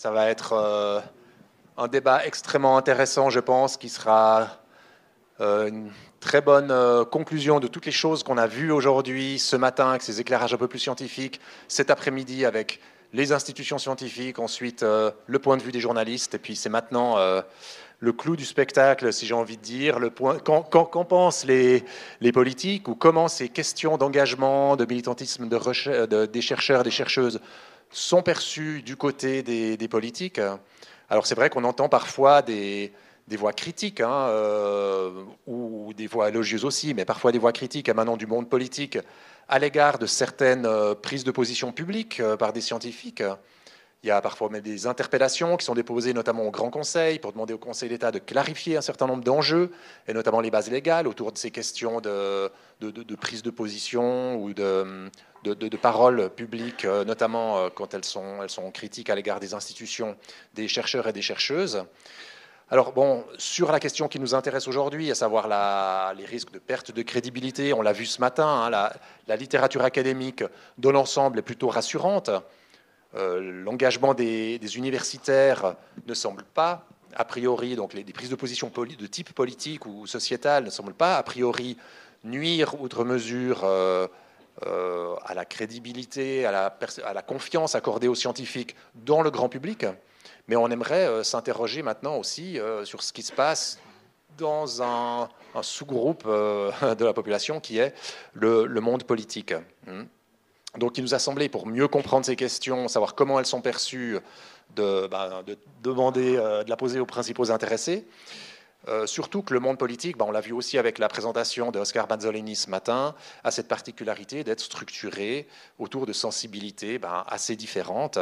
Ça va être un débat extrêmement intéressant, je pense, qui sera une très bonne conclusion de toutes les choses qu'on a vues aujourd'hui, ce matin, avec ces éclairages un peu plus scientifiques, cet après-midi avec les institutions scientifiques, ensuite le point de vue des journalistes, et puis c'est maintenant le clou du spectacle, si j'ai envie de dire, qu'en pensent les politiques, ou comment ces questions d'engagement, de militantisme des chercheurs, des chercheuses sont perçues du côté des politiques. Alors c'est vrai qu'on entend parfois des voix critiques, ou des voix élogieuses aussi, mais parfois des voix critiques émanant du monde politique à l'égard de certaines prises de position publiques par des scientifiques. Il y a parfois même des interpellations qui sont déposées notamment au Grand Conseil pour demander au Conseil d'État de clarifier un certain nombre d'enjeux, et notamment les bases légales autour de ces questions de prise de position ou de paroles publiques, notamment quand elles sont critiques à l'égard des institutions, des chercheurs et des chercheuses. Alors bon, sur la question qui nous intéresse aujourd'hui, à savoir les risques de perte de crédibilité, on l'a vu ce matin, la littérature académique dans l'ensemble est plutôt rassurante. L'engagement des universitaires ne semble pas, a priori, donc des prises de position de type politique ou sociétal ne semblent pas, a priori, nuire outre mesure à la crédibilité, à la confiance accordée aux scientifiques dans le grand public. Mais on aimerait s'interroger maintenant aussi sur ce qui se passe dans un sous-groupe de la population qui est le monde politique. Donc il nous a semblé, pour mieux comprendre ces questions, savoir comment elles sont perçues, de demander, de la poser aux principaux intéressés. Surtout que le monde politique, on l'a vu aussi avec la présentation de Oscar Mazzolini ce matin, a cette particularité d'être structuré autour de sensibilités assez différentes,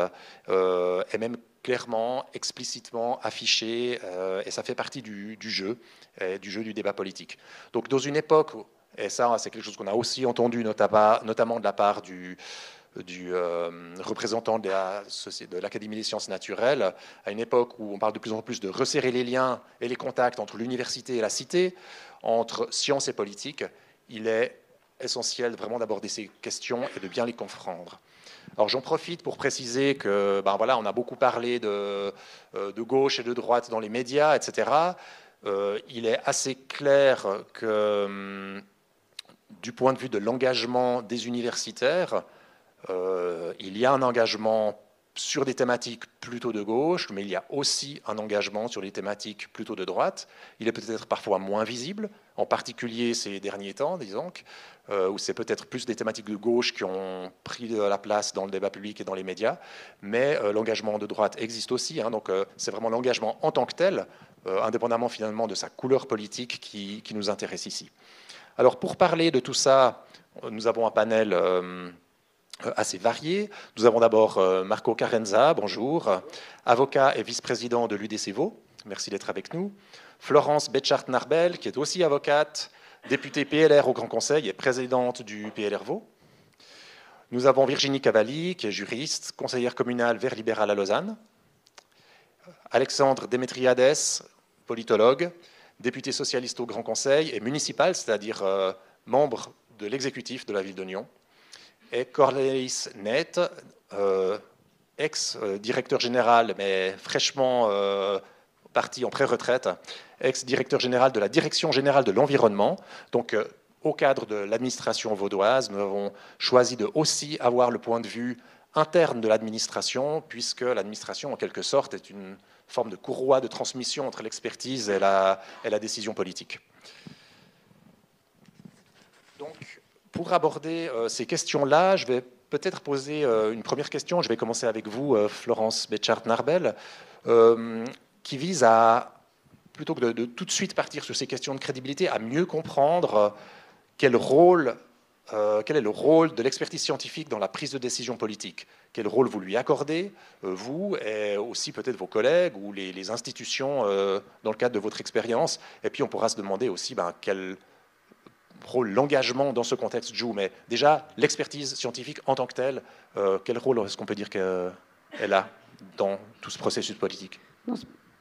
et même clairement, explicitement affichées, et ça fait partie du jeu du débat politique. Donc dans une époque, et ça c'est quelque chose qu'on a aussi entendu notamment de la part du représentant de l'Académie des sciences naturelles, à une époque où on parle de plus en plus de resserrer les liens et les contacts entre l'université et la cité, entre science et politique, il est essentiel vraiment d'aborder ces questions et de bien les comprendre. Alors j'en profite pour préciser que on a beaucoup parlé de gauche et de droite dans les médias, etc. Il est assez clair que du point de vue de l'engagement des universitaires, il y a un engagement sur des thématiques plutôt de gauche, mais il y a aussi un engagement sur des thématiques plutôt de droite. Il est peut-être parfois moins visible, en particulier ces derniers temps, disons, où c'est peut-être plus des thématiques de gauche qui ont pris de la place dans le débat public et dans les médias, mais l'engagement de droite existe aussi, donc c'est vraiment l'engagement en tant que tel, indépendamment finalement de sa couleur politique, qui nous intéresse ici. Alors pour parler de tout ça, nous avons un panel assez varié. Nous avons d'abord Marco Carenza, bonjour, avocat et vice-président de l'UDC Vaud, merci d'être avec nous. Florence Betchart-Narbel, qui est aussi avocate, députée PLR au Grand Conseil et présidente du PLR Vaud. Nous avons Virginie Cavalli, qui est juriste, conseillère communale Vert libéral à Lausanne. Alexandre Démétriades, politologue, député socialiste au Grand Conseil et municipal, c'est-à-dire membre de l'exécutif de la ville de Nyon. Et Cornelis Net, ex-directeur général, mais fraîchement parti en pré-retraite, ex-directeur général de la Direction générale de l'environnement. Donc, au cadre de l'administration vaudoise, nous avons choisi de aussi avoir le point de vue interne de l'administration, puisque l'administration, en quelque sorte, est une forme de courroie de transmission entre l'expertise et la décision politique. Donc, pour aborder ces questions-là, je vais peut-être poser une première question. Je vais commencer avec vous, Florence Betchart-Narbel, qui vise à, plutôt que de tout de suite partir sur ces questions de crédibilité, à mieux comprendre quel est le rôle de l'expertise scientifique dans la prise de décision politique. Quel rôle vous lui accordez, vous, et aussi peut-être vos collègues ou les institutions dans le cadre de votre expérience. Et puis on pourra se demander aussi quel rôle l'engagement dans ce contexte joue. Mais déjà, l'expertise scientifique en tant que telle, quel rôle est-ce qu'on peut dire qu'elle a dans tout ce processus politique ?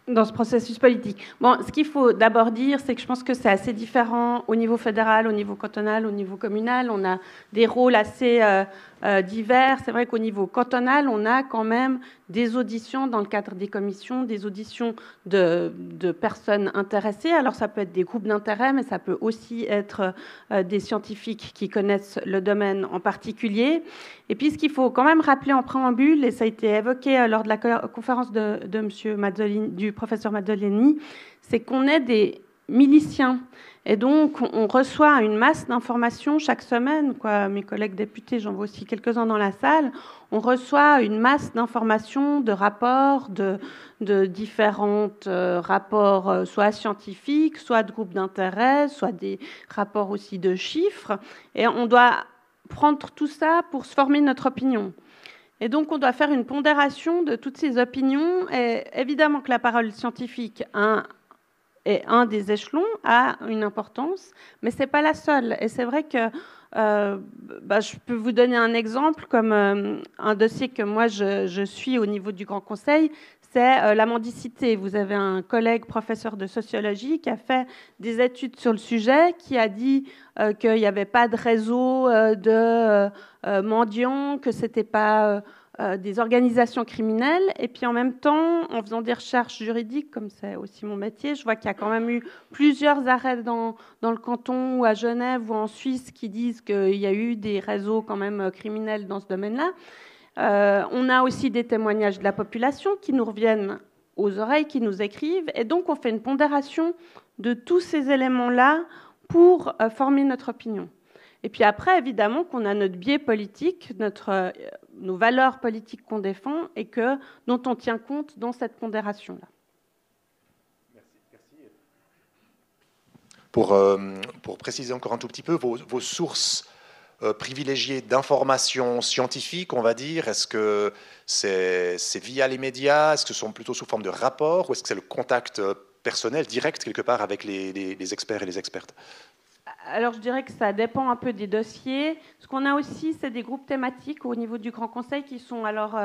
Dans ce processus politique. Bon, ce qu'il faut d'abord dire, c'est que je pense que c'est assez différent au niveau fédéral, au niveau cantonal, au niveau communal. On a des rôles assez divers. C'est vrai qu'au niveau cantonal, on a quand même des auditions dans le cadre des commissions, des auditions de personnes intéressées. Alors ça peut être des groupes d'intérêt, mais ça peut aussi être des scientifiques qui connaissent le domaine en particulier. Et puis ce qu'il faut quand même rappeler en préambule, et ça a été évoqué lors de la conférence de monsieur Mazzolini, du professeur Mazzolini, c'est qu'on est des miliciens. Et donc, on reçoit une masse d'informations chaque semaine. Mes collègues députés, j'en vois aussi quelques-uns dans la salle, on reçoit une masse d'informations, de rapports, de différents rapports, soit scientifiques, soit de groupes d'intérêt, soit des rapports aussi de chiffres. Et on doit prendre tout ça pour se former notre opinion. Et donc, on doit faire une pondération de toutes ces opinions. Et évidemment que la parole scientifique et un des échelons a une importance, mais ce n'est pas la seule. Et c'est vrai que je peux vous donner un exemple, comme un dossier que moi je suis au niveau du Grand Conseil, c'est la mendicité. Vous avez un collègue professeur de sociologie qui a fait des études sur le sujet, qui a dit qu'il n'y avait pas de réseau de mendiants, que ce n'était pas des organisations criminelles. Et puis en même temps, en faisant des recherches juridiques, comme c'est aussi mon métier, je vois qu'il y a quand même eu plusieurs arrêts dans le canton ou à Genève ou en Suisse qui disent qu'il y a eu des réseaux quand même criminels dans ce domaine-là. On a aussi des témoignages de la population qui nous reviennent aux oreilles, qui nous écrivent. Et donc on fait une pondération de tous ces éléments-là pour former notre opinion. Et puis après, évidemment, qu'on a notre biais politique, nos valeurs politiques qu'on défend et dont on tient compte dans cette pondération-là. Merci. Pour préciser encore un tout petit peu, vos sources privilégiées d'informations scientifiques, on va dire, est-ce que c'est via les médias, est-ce que ce sont plutôt sous forme de rapports, ou est-ce que c'est le contact personnel, direct, quelque part, avec les experts et les expertes ? Alors, je dirais que ça dépend un peu des dossiers. Ce qu'on a aussi, c'est des groupes thématiques au niveau du Grand Conseil qui sont alors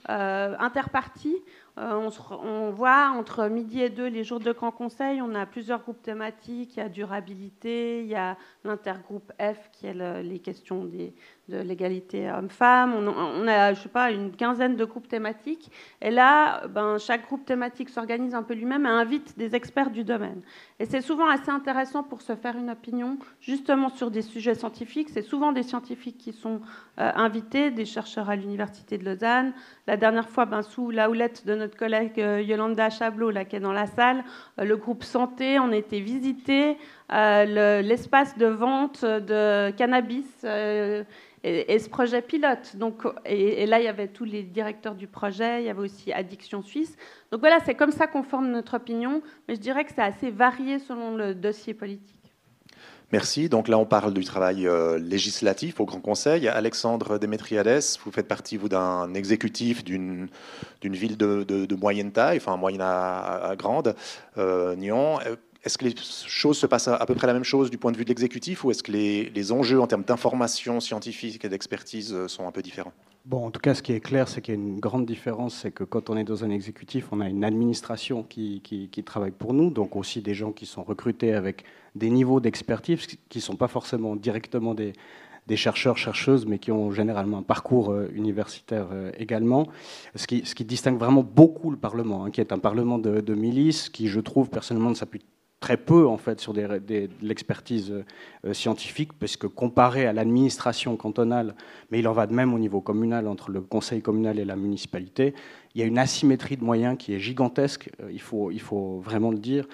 interpartis. On voit entre midi et 2, les jours de Grand Conseil, on a plusieurs groupes thématiques. Il y a durabilité, il y a l'intergroupe F qui est les questions de l'égalité homme-femme. On a, je sais pas, une quinzaine de groupes thématiques. Et là, chaque groupe thématique s'organise un peu lui-même et invite des experts du domaine. Et c'est souvent assez intéressant pour se faire une opinion, justement sur des sujets scientifiques. C'est souvent des scientifiques qui sont invités, des chercheurs à l'Université de Lausanne. La dernière fois, sous la houlette de notre collègue Yolanda Chablot, là, qui est dans la salle, le groupe Santé, on a été visiter l'espace de vente de cannabis et ce projet pilote. Donc, et là, il y avait tous les directeurs du projet, il y avait aussi Addiction Suisse. Donc voilà, c'est comme ça qu'on forme notre opinion, mais je dirais que c'est assez varié selon le dossier politique. Merci. Donc là, on parle du travail législatif au Grand Conseil. Alexandre Démétriades, vous faites partie, vous, d'un exécutif d'une ville de moyenne taille, enfin moyenne à grande, Nyon. Est-ce que les choses se passent à peu près la même chose du point de vue de l'exécutif, ou est-ce que les enjeux en termes d'information scientifique et d'expertise sont un peu différents ? Bon, en tout cas, ce qui est clair, c'est qu'il y a une grande différence, c'est que quand on est dans un exécutif, on a une administration qui travaille pour nous, donc aussi des gens qui sont recrutés avec des niveaux d'expertise qui ne sont pas forcément directement des chercheurs, chercheuses, mais qui ont généralement un parcours universitaire également. Ce qui distingue vraiment beaucoup le Parlement, qui est un Parlement de milices, qui, je trouve, personnellement, ne s'appuie très peu en fait sur de l'expertise scientifique, parce que comparé à l'administration cantonale, mais il en va de même au niveau communal entre le conseil communal et la municipalité, il y a une asymétrie de moyens qui est gigantesque, il faut vraiment le dire.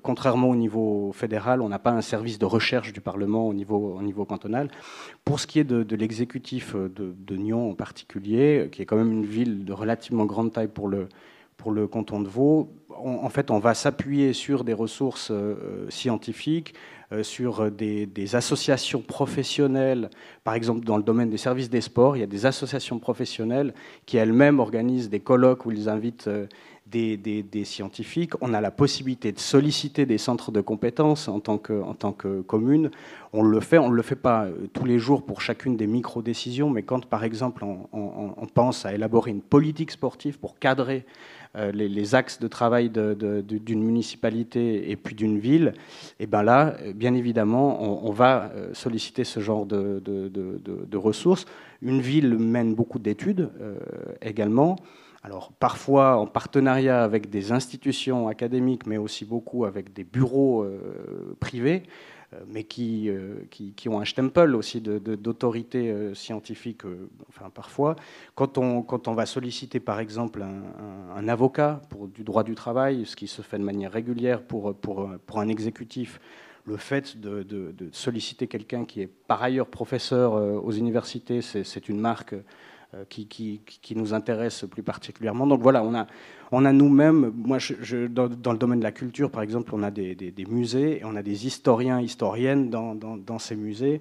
Contrairement au niveau fédéral, on n'a pas un service de recherche du Parlement au niveau cantonal. Pour ce qui est de l'exécutif de Nyon en particulier, qui est quand même une ville de relativement grande taille pour le canton de Vaud, en fait, on va s'appuyer sur des ressources scientifiques, sur des associations professionnelles. Par exemple, dans le domaine des services des sports, il y a des associations professionnelles qui elles-mêmes organisent des colloques où ils invitent des scientifiques. On a la possibilité de solliciter des centres de compétences en tant que commune. On le fait pas tous les jours pour chacune des micro-décisions, mais quand, par exemple, on pense à élaborer une politique sportive pour cadrer les axes de travail d'une municipalité et puis d'une ville, et bien là, bien évidemment, on va solliciter ce genre de ressources. Une ville mène beaucoup d'études également. Alors parfois en partenariat avec des institutions académiques, mais aussi beaucoup avec des bureaux privés, mais qui ont un stempel aussi d'autorité scientifique, enfin parfois. Quand on va solliciter par exemple un avocat pour du droit du travail, ce qui se fait de manière régulière pour un exécutif, le fait de solliciter quelqu'un qui est par ailleurs professeur aux universités, c'est une marque qui nous intéresse plus particulièrement. Donc voilà, on a nous-mêmes, moi dans le domaine de la culture par exemple, on a des musées et on a des historiens, historiennes dans ces musées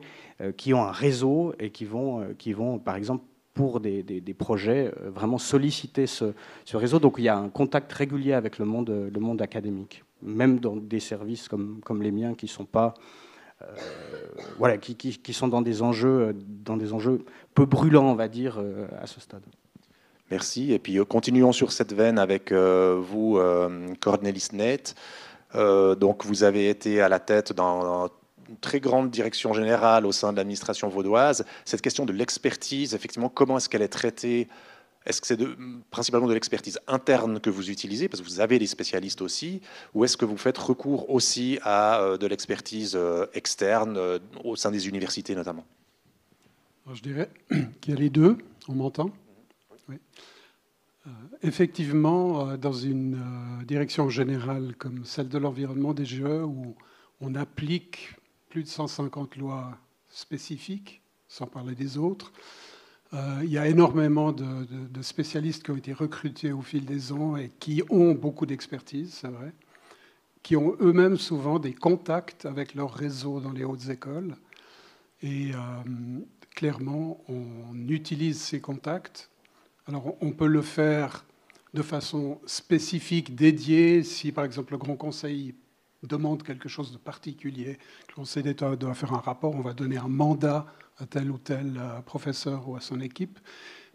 qui ont un réseau et qui vont par exemple pour des projets vraiment solliciter ce réseau. Donc il y a un contact régulier avec le monde académique, même dans des services comme les miens qui sont pas voilà, qui sont dans des enjeux peu brûlants, on va dire, à ce stade. Merci. Et puis continuons sur cette veine avec vous, Cornelis Neyt. Donc vous avez été à la tête dans une très grande direction générale au sein de l'administration vaudoise. Cette question de l'expertise, effectivement, comment est-ce qu'elle est traitée? Est-ce que c'est principalement de l'expertise interne que vous utilisez, parce que vous avez des spécialistes aussi, ou est-ce que vous faites recours aussi à de l'expertise externe au sein des universités notamment? Alors, je dirais qu'il y a les deux. On m'entend? Oui. Effectivement, dans une direction générale comme celle de l'environnement des GE, où on applique plus de 150 lois spécifiques, sans parler des autres, il y a énormément de spécialistes qui ont été recrutés au fil des ans et qui ont beaucoup d'expertise, c'est vrai, qui ont eux-mêmes souvent des contacts avec leur réseau dans les hautes écoles. Et clairement, on utilise ces contacts. Alors, on peut le faire de façon spécifique, dédiée, si par exemple le Grand Conseil demande quelque chose de particulier. Le Conseil d'État doit faire un rapport, on va donner un mandat à tel ou tel professeur ou à son équipe.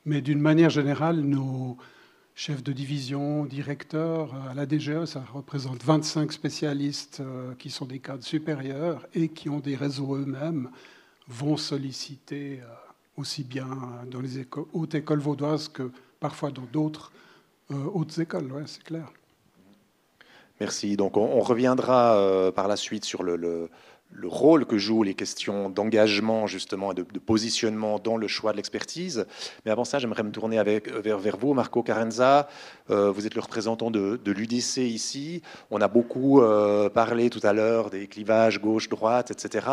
Mais d'une manière générale, nos chefs de division, directeurs, à la DGE, ça représente 25 spécialistes qui sont des cadres supérieurs et qui ont des réseaux eux-mêmes, vont solliciter aussi bien dans les hautes écoles vaudoises que parfois dans d'autres hautes écoles, ouais, c'est clair. Merci. Donc on reviendra par la suite sur le rôle que jouent les questions d'engagement justement et de positionnement dans le choix de l'expertise. Mais avant ça, j'aimerais me tourner vers vous, Marco Carenza. Vous êtes le représentant de l'UDC ici. On a beaucoup parlé tout à l'heure des clivages gauche-droite, etc.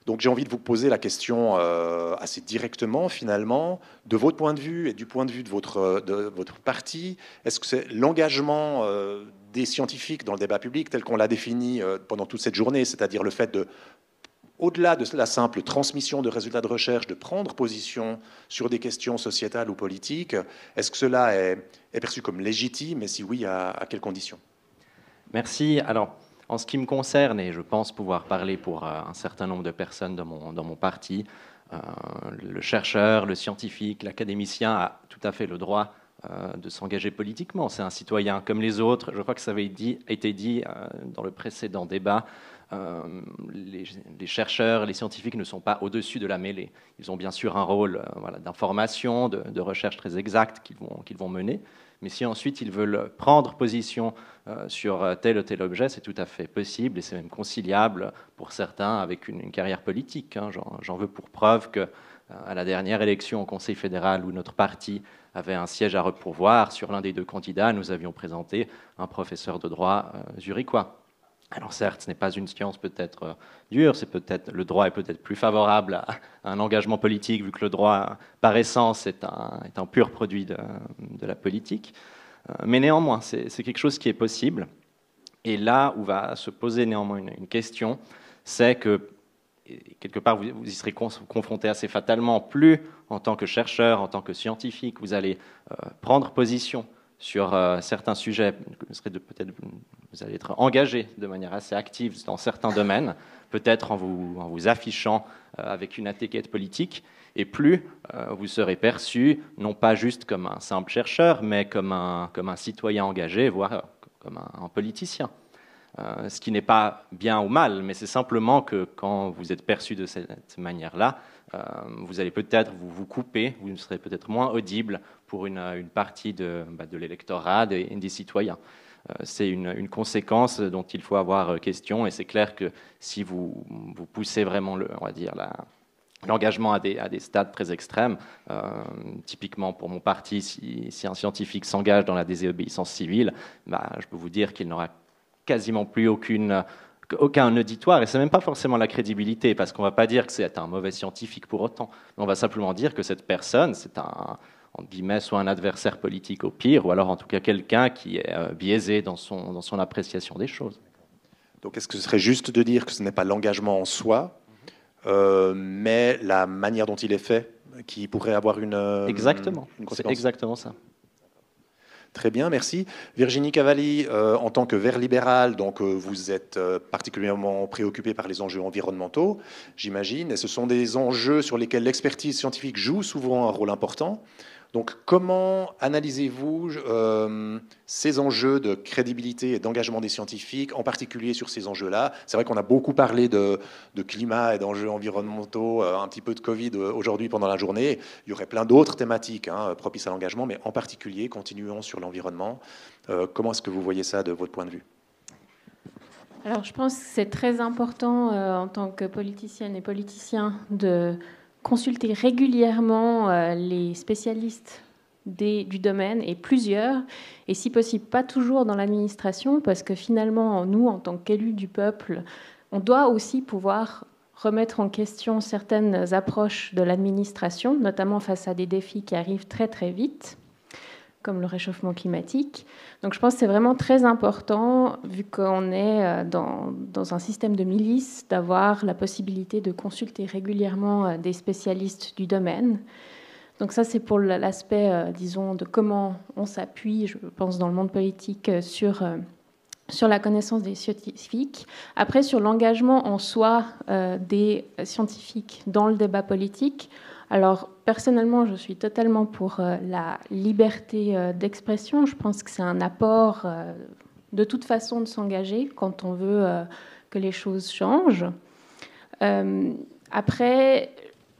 Donc j'ai envie de vous poser la question assez directement finalement, de votre point de vue et du point de vue de votre parti. Est-ce que c'est l'engagement des scientifiques dans le débat public tel qu'on l'a défini pendant toute cette journée, c'est-à-dire le fait de, au-delà de la simple transmission de résultats de recherche, de prendre position sur des questions sociétales ou politiques, est-ce que cela est perçu comme légitime et si oui, à quelles conditions? Merci. Alors, en ce qui me concerne, et je pense pouvoir parler pour un certain nombre de personnes dans mon parti, le chercheur, le scientifique, l'académicien a tout à fait le droit de s'engager politiquement. C'est un citoyen comme les autres. Je crois que ça avait été dit dans le précédent débat. Les chercheurs, les scientifiques ne sont pas au-dessus de la mêlée. Ils ont bien sûr un rôle d'information, de recherche très exacte qu'ils vont mener. Mais si ensuite ils veulent prendre position sur tel ou tel objet, c'est tout à fait possible et c'est même conciliable pour certains avec une carrière politique. J'en veux pour preuve que à la dernière élection au Conseil fédéral où notre parti avait un siège à repourvoir, sur l'un des deux candidats, nous avions présenté un professeur de droit zurichois. Alors certes, ce n'est pas une science peut-être dure, le droit est peut-être plus favorable à un engagement politique, vu que le droit, par essence, est un pur produit de la politique. Mais néanmoins, c'est quelque chose qui est possible. Et là où va se poser néanmoins une question, c'est que, quelque part, vous y serez confronté assez fatalement, plus en tant que chercheur, en tant que scientifique, vous allez prendre position sur certains sujets, vous allez être engagé de manière assez active dans certains domaines, peut-être en vous affichant avec une étiquette politique, et plus vous serez perçu, non pas juste comme un simple chercheur, mais comme un citoyen engagé, voire comme un politicien. Ce qui n'est pas bien ou mal, mais c'est simplement que quand vous êtes perçu de cette manière-là, vous allez peut-être vous couper, vous serez peut-être moins audible pour une partie de l'électorat et des citoyens. C'est une conséquence dont il faut avoir question, et c'est clair que si vous poussez vraiment l'engagement à des stades très extrêmes, typiquement pour mon parti, si un scientifique s'engage dans la désobéissance civile, je peux vous dire qu'il n'aura quasiment plus aucun auditoire, et c'est même pas forcément la crédibilité, parce qu'on va pas dire que c'est un mauvais scientifique pour autant, on va simplement dire que cette personne, c'est entre guillemets, soit un adversaire politique au pire, ou alors en tout cas quelqu'un qui est biaisé dans son appréciation des choses. Donc est-ce que ce serait juste de dire que ce n'est pas l'engagement en soi, mais la manière dont il est fait, qui pourrait avoir une Exactement, une c'est conséquence. exactement ça. Très bien, merci. Virginie Cavalli, en tant que Vert libéral, donc vous êtes particulièrement préoccupée par les enjeux environnementaux, j'imagine, et ce sont des enjeux sur lesquels l'expertise scientifique joue souvent un rôle important. Donc comment analysez-vous ces enjeux de crédibilité et d'engagement des scientifiques, en particulier sur ces enjeux-là? C'est vrai qu'on a beaucoup parlé de climat et d'enjeux environnementaux, un petit peu de Covid aujourd'hui pendant la journée. Il y aurait plein d'autres thématiques propices à l'engagement, mais en particulier, continuons sur l'environnement. Comment est-ce que vous voyez ça de votre point de vue? Alors je pense que c'est très important en tant que politicienne et politicien de consulter régulièrement les spécialistes du domaine, et plusieurs, et si possible pas toujours dans l'administration, parce que finalement, nous, en tant qu'élus du peuple, on doit aussi pouvoir remettre en question certaines approches de l'administration, notamment face à des défis qui arrivent très très vite, comme le réchauffement climatique. Donc je pense que c'est vraiment très important, vu qu'on est dans un système de milice, d'avoir la possibilité de consulter régulièrement des spécialistes du domaine. Donc ça, c'est pour l'aspect, disons, de comment on s'appuie, je pense, dans le monde politique sur la connaissance des scientifiques. Après, sur l'engagement en soi des scientifiques dans le débat politique, alors, personnellement, je suis totalement pour la liberté d'expression. Je pense que c'est un apport de toute façon de s'engager quand on veut que les choses changent. Après,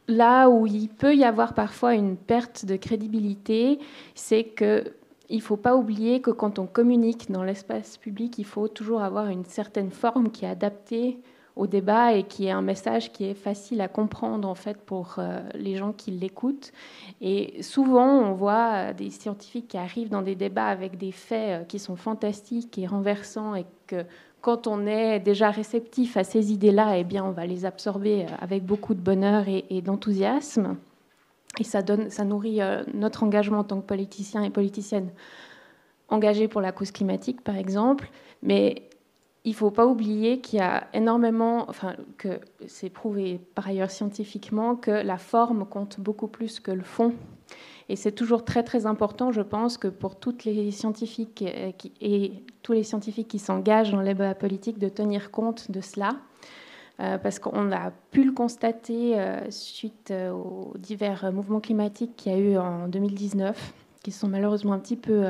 là où il peut y avoir parfois une perte de crédibilité, c'est qu'il ne faut pas oublier que quand on communique dans l'espace public, il faut toujours avoir une certaine forme qui est adaptée au débat et qui est un message qui est facile à comprendre en fait pour les gens qui l'écoutent. Et souvent, on voit des scientifiques qui arrivent dans des débats avec des faits qui sont fantastiques et renversants, et que quand on est déjà réceptif à ces idées-là, eh bien, on va les absorber avec beaucoup de bonheur et d'enthousiasme. Et ça nourrit notre engagement en tant que politiciens et politiciennes engagés pour la cause climatique, par exemple. Mais il ne faut pas oublier qu'il y a énormément, que c'est prouvé par ailleurs scientifiquement, que la forme compte beaucoup plus que le fond. Et c'est toujours très très important, je pense, que pour toutes les scientifiques et tous les scientifiques qui s'engagent dans les débats politiques, de tenir compte de cela. Parce qu'on a pu le constater suite aux divers mouvements climatiques qu'il y a eu en 2019, qui sont malheureusement un petit peu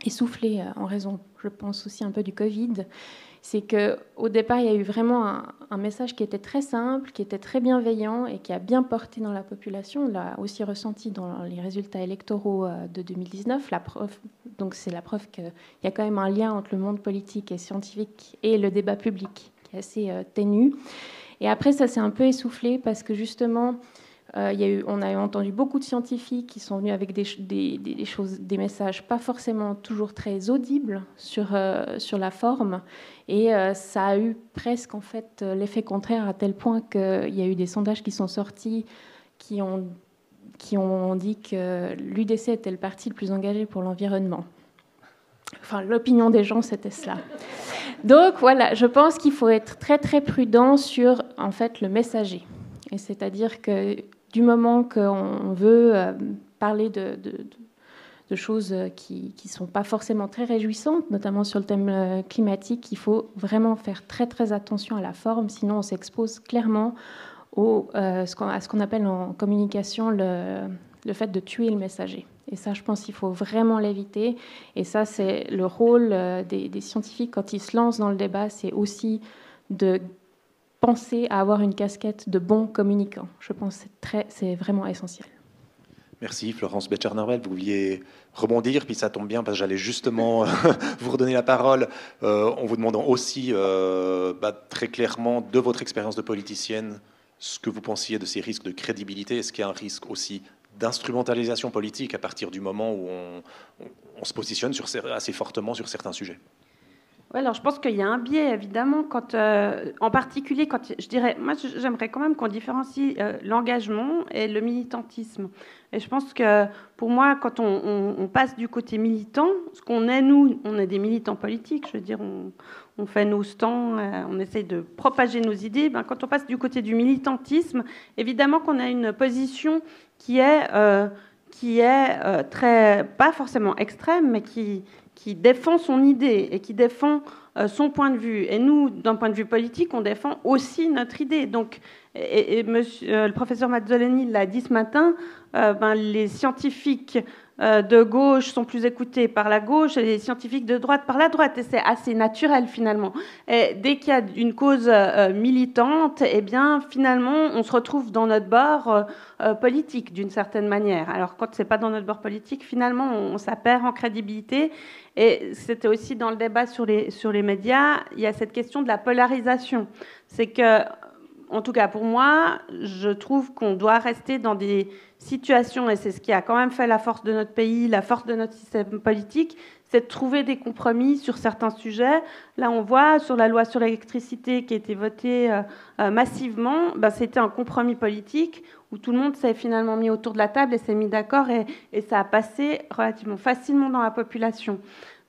essoufflés en raison, je pense aussi un peu du Covid. C'est qu'au départ, il y a eu vraiment un message qui était très simple, qui était très bienveillant et qui a bien porté dans la population. On l'a aussi ressenti dans les résultats électoraux de 2019. Donc c'est la preuve qu'il y a quand même un lien entre le monde politique et scientifique et le débat public qui est assez ténu. Et après, ça s'est un peu essoufflé parce que justement, on a entendu beaucoup de scientifiques qui sont venus avec des messages pas forcément toujours très audibles sur la forme, et ça a eu presque en fait l'effet contraire, à tel point qu'il y a eu des sondages qui sont sortis qui ont dit que l'UDC était le parti le plus engagé pour l'environnement. Enfin, l'opinion des gens, c'était cela. Donc voilà, je pense qu'il faut être très très prudent sur en fait le messager. Et c'est-à-dire que du moment qu'on veut parler de choses qui ne sont pas forcément très réjouissantes, notamment sur le thème climatique, il faut vraiment faire très très attention à la forme, sinon on s'expose clairement à ce qu'on appelle en communication le fait de tuer le messager. Et ça, je pense qu'il faut vraiment l'éviter. Et ça, c'est le rôle des scientifiques quand ils se lancent dans le débat, c'est aussi de penser à avoir une casquette de bon communicant. Je pense que c'est vraiment essentiel. Merci Florence Becher-Norvel, vous vouliez rebondir, puis ça tombe bien parce que j'allais justement vous redonner la parole en vous demandant aussi très clairement de votre expérience de politicienne ce que vous pensiez de ces risques de crédibilité. Est-ce qu'il y a un risque aussi d'instrumentalisation politique à partir du moment où on se positionne assez fortement sur certains sujets? Ouais, alors je pense qu'il y a un biais, évidemment, en particulier, je dirais, moi j'aimerais quand même qu'on différencie l'engagement et le militantisme. Et je pense que pour moi, quand on passe du côté militant, ce qu'on est, nous, on est des militants politiques, je veux dire, on fait nos stands, on essaye de propager nos idées. Quand on passe du côté du militantisme, évidemment qu'on a une position qui est très, pas forcément extrême, mais qui défend son idée et qui défend son point de vue. Et nous, d'un point de vue politique, on défend aussi notre idée. Donc, le professeur Mazzoleni l'a dit ce matin, les scientifiques de gauche sont plus écoutés par la gauche et les scientifiques de droite par la droite. Et c'est assez naturel, finalement. Et dès qu'il y a une cause militante, eh bien, finalement, on se retrouve dans notre bord politique, d'une certaine manière. Alors, quand c'est pas dans notre bord politique, finalement, ça perd en crédibilité. Et c'était aussi dans le débat sur les médias, il y a cette question de la polarisation. C'est que, en tout cas pour moi, je trouve qu'on doit rester dans des situations, et c'est ce qui a quand même fait la force de notre pays, la force de notre système politique, c'est de trouver des compromis sur certains sujets. Là, on voit sur la loi sur l'électricité qui a été votée massivement, c'était un compromis politique où tout le monde s'est finalement mis autour de la table et s'est mis d'accord, et ça a passé relativement facilement dans la population.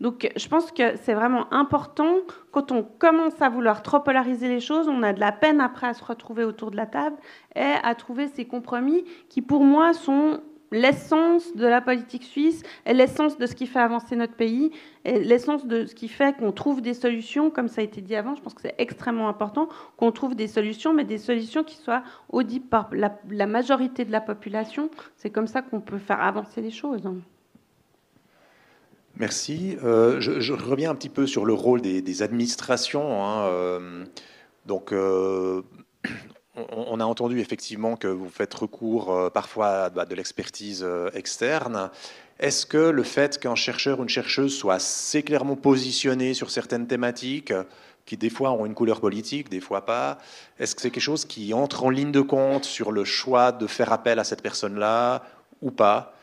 Donc, je pense que c'est vraiment important, quand on commence à vouloir trop polariser les choses, on a de la peine après à se retrouver autour de la table et à trouver ces compromis qui, pour moi, sont l'essence de la politique suisse et l'essence de ce qui fait avancer notre pays et l'essence de ce qui fait qu'on trouve des solutions, comme ça a été dit avant. Je pense que c'est extrêmement important qu'on trouve des solutions, mais des solutions qui soient audibles par la majorité de la population. C'est comme ça qu'on peut faire avancer les choses. Merci. Je reviens un petit peu sur le rôle des administrations. Donc, on a entendu effectivement que vous faites recours parfois à de l'expertise externe. Est-ce que le fait qu'un chercheur ou une chercheuse soit assez clairement positionné sur certaines thématiques, qui des fois ont une couleur politique, des fois pas, est-ce que c'est quelque chose qui entre en ligne de compte sur le choix de faire appel à cette personne-là ou pas?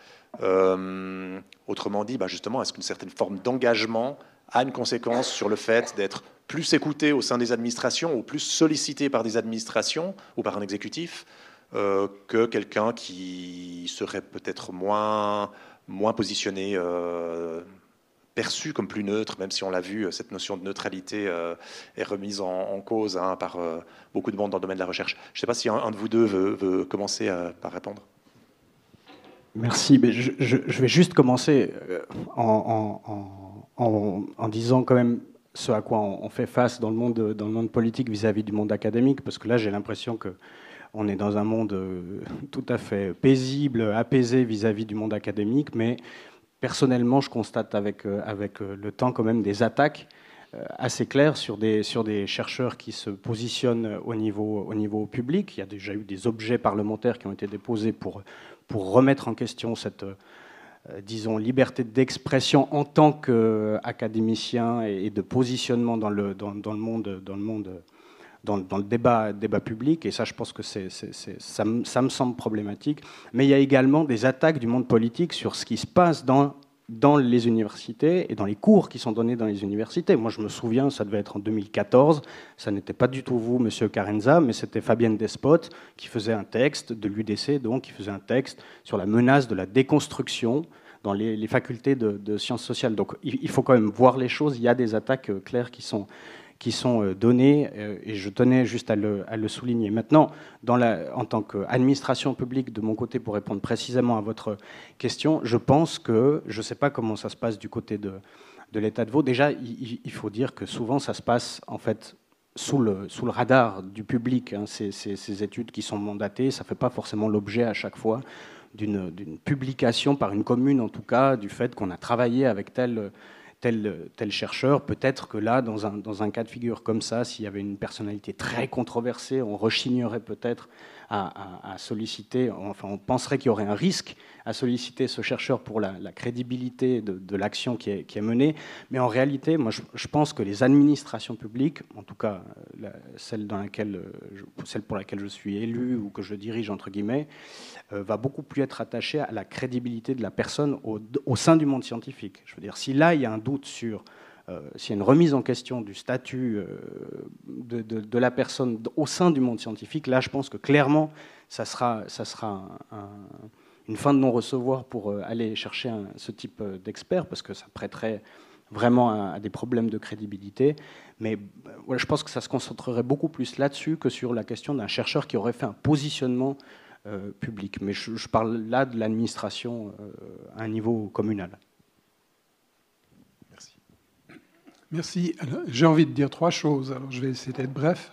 Autrement dit, justement, est-ce qu'une certaine forme d'engagement a une conséquence sur le fait d'être plus écouté au sein des administrations ou plus sollicité par des administrations ou par un exécutif que quelqu'un qui serait peut-être moins positionné, perçu comme plus neutre, même si on l'a vu, cette notion de neutralité est remise en cause par beaucoup de monde dans le domaine de la recherche. Je ne sais pas si un de vous deux veut commencer par répondre. Merci. Mais je vais juste commencer en disant quand même ce à quoi on fait face dans le monde politique vis-à-vis du monde académique, parce que là j'ai l'impression qu'on est dans un monde tout à fait paisible, apaisé vis-à-vis du monde académique, mais personnellement je constate avec le temps quand même des attaques assez claires sur des chercheurs qui se positionnent au niveau public. Il y a déjà eu des objets parlementaires qui ont été déposés pour remettre en question cette, disons, liberté d'expression en tant qu'académicien et de positionnement dans le débat public. Et ça, je pense que ça me semble problématique. Mais il y a également des attaques du monde politique sur ce qui se passe dans les universités et dans les cours qui sont donnés dans les universités. Moi, je me souviens, ça devait être en 2014, ça n'était pas du tout vous, Monsieur Carenza, mais c'était Fabienne Despote qui faisait un texte de l'UDC, donc qui faisait un texte sur la menace de la déconstruction dans les facultés de sciences sociales. Donc, il faut quand même voir les choses. Il y a des attaques claires qui sont données, et je tenais juste à le souligner. Maintenant, en tant qu'administration publique, de mon côté, pour répondre précisément à votre question, je pense que, je ne sais pas comment ça se passe du côté de l'État de Vaud. Déjà, il faut dire que souvent, ça se passe en fait sous le radar du public. Ces études qui sont mandatées, ça ne fait pas forcément l'objet à chaque fois d'une publication par une commune, en tout cas, du fait qu'on a travaillé avec tel tel chercheur. Peut-être que là, dans un cas de figure comme ça, s'il y avait une personnalité très controversée, on rechignerait peut-être à solliciter, enfin on penserait qu'il y aurait un risque à solliciter ce chercheur pour la crédibilité de l'action qui est menée. Mais en réalité, moi je pense que les administrations publiques, en tout cas celle pour laquelle je suis élu ou que je dirige entre guillemets, va beaucoup plus être attachée à la crédibilité de la personne au sein du monde scientifique. Je veux dire, si là il y a un doute sur s'il y a une remise en question du statut de la personne au sein du monde scientifique, là, je pense que clairement, ça sera une fin de non-recevoir pour aller chercher ce type d'expert, parce que ça prêterait vraiment à des problèmes de crédibilité. Mais je pense que ça se concentrerait beaucoup plus là-dessus que sur la question d'un chercheur qui aurait fait un positionnement public. Mais je parle là de l'administration à un niveau communal. Merci. J'ai envie de dire 3 choses. Alors, je vais essayer d'être bref.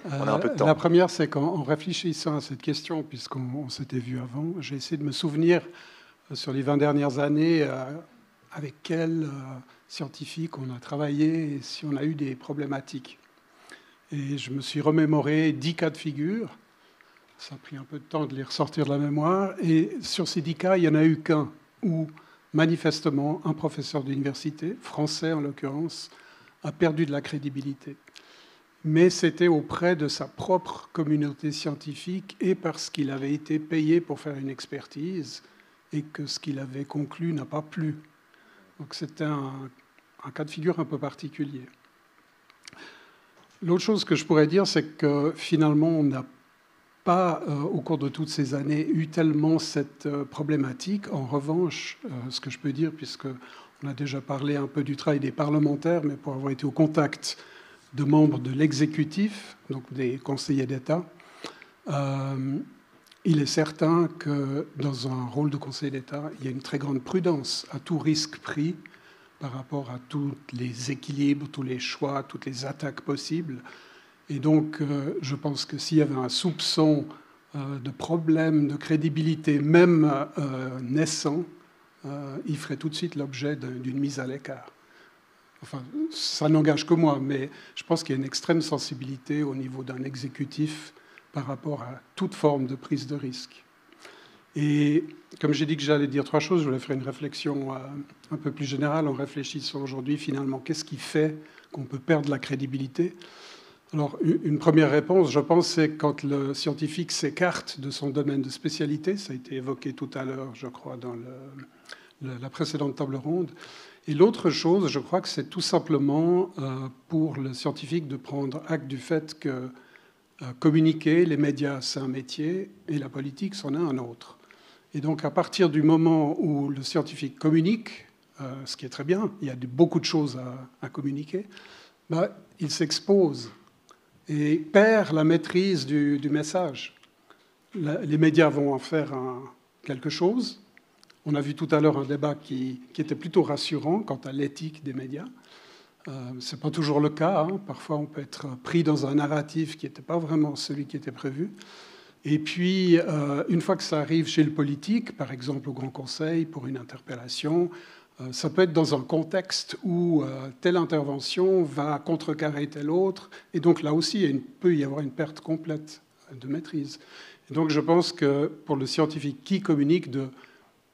On a un peu de temps. La première, c'est qu'en réfléchissant à cette question, puisqu'on s'était vu avant, j'ai essayé de me souvenir sur les 20 dernières années avec quels scientifiques on a travaillé et si on a eu des problématiques. Et je me suis remémoré 10 cas de figure. Ça a pris un peu de temps de les ressortir de la mémoire. Et sur ces 10 cas, il n'y en a eu qu'un où manifestement, un professeur d'université, français en l'occurrence, a perdu de la crédibilité. Mais c'était auprès de sa propre communauté scientifique et parce qu'il avait été payé pour faire une expertise et que ce qu'il avait conclu n'a pas plu. Donc c'était un cas de figure un peu particulier. L'autre chose que je pourrais dire, c'est que finalement, on n'a pas, au cours de toutes ces années, eu tellement cette problématique. En revanche, ce que je peux dire, puisqu'on a déjà parlé un peu du travail des parlementaires, mais pour avoir été au contact de membres de l'exécutif, donc des conseillers d'État, il est certain que dans un rôle de conseiller d'État, il y a une très grande prudence à tout risque pris par rapport à tous les équilibres, tous les choix, toutes les attaques possibles. Et donc, je pense que s'il y avait un soupçon de problème de crédibilité, même naissant, il ferait tout de suite l'objet d'une mise à l'écart. Enfin, ça n'engage que moi, mais je pense qu'il y a une extrême sensibilité au niveau d'un exécutif par rapport à toute forme de prise de risque. Et comme j'ai dit que j'allais dire 3 choses, je voulais faire une réflexion un peu plus générale en réfléchissant aujourd'hui, finalement, qu'est-ce qui fait qu'on peut perdre la crédibilité ? Alors, une première réponse, je pense, c'est quand le scientifique s'écarte de son domaine de spécialité. Ça a été évoqué tout à l'heure, je crois, dans la précédente table ronde. Et l'autre chose, je crois que c'est tout simplement pour le scientifique de prendre acte du fait que communiquer, les médias, c'est un métier, et la politique, c'en est un autre. Et donc, à partir du moment où le scientifique communique, ce qui est très bien, il y a beaucoup de choses à communiquer, il s'expose et perd la maîtrise du message. Les médias vont en faire quelque chose. On a vu tout à l'heure un débat qui était plutôt rassurant quant à l'éthique des médias. Ce n'est pas toujours le cas. Parfois, on peut être pris dans un narratif qui n'était pas vraiment celui qui était prévu. Et puis, une fois que ça arrive chez le politique, par exemple au Grand Conseil pour une interpellation, ça peut être dans un contexte où telle intervention va contrecarrer telle autre. Et donc là aussi, il peut y avoir une perte complète de maîtrise. Et donc je pense que pour le scientifique qui communique,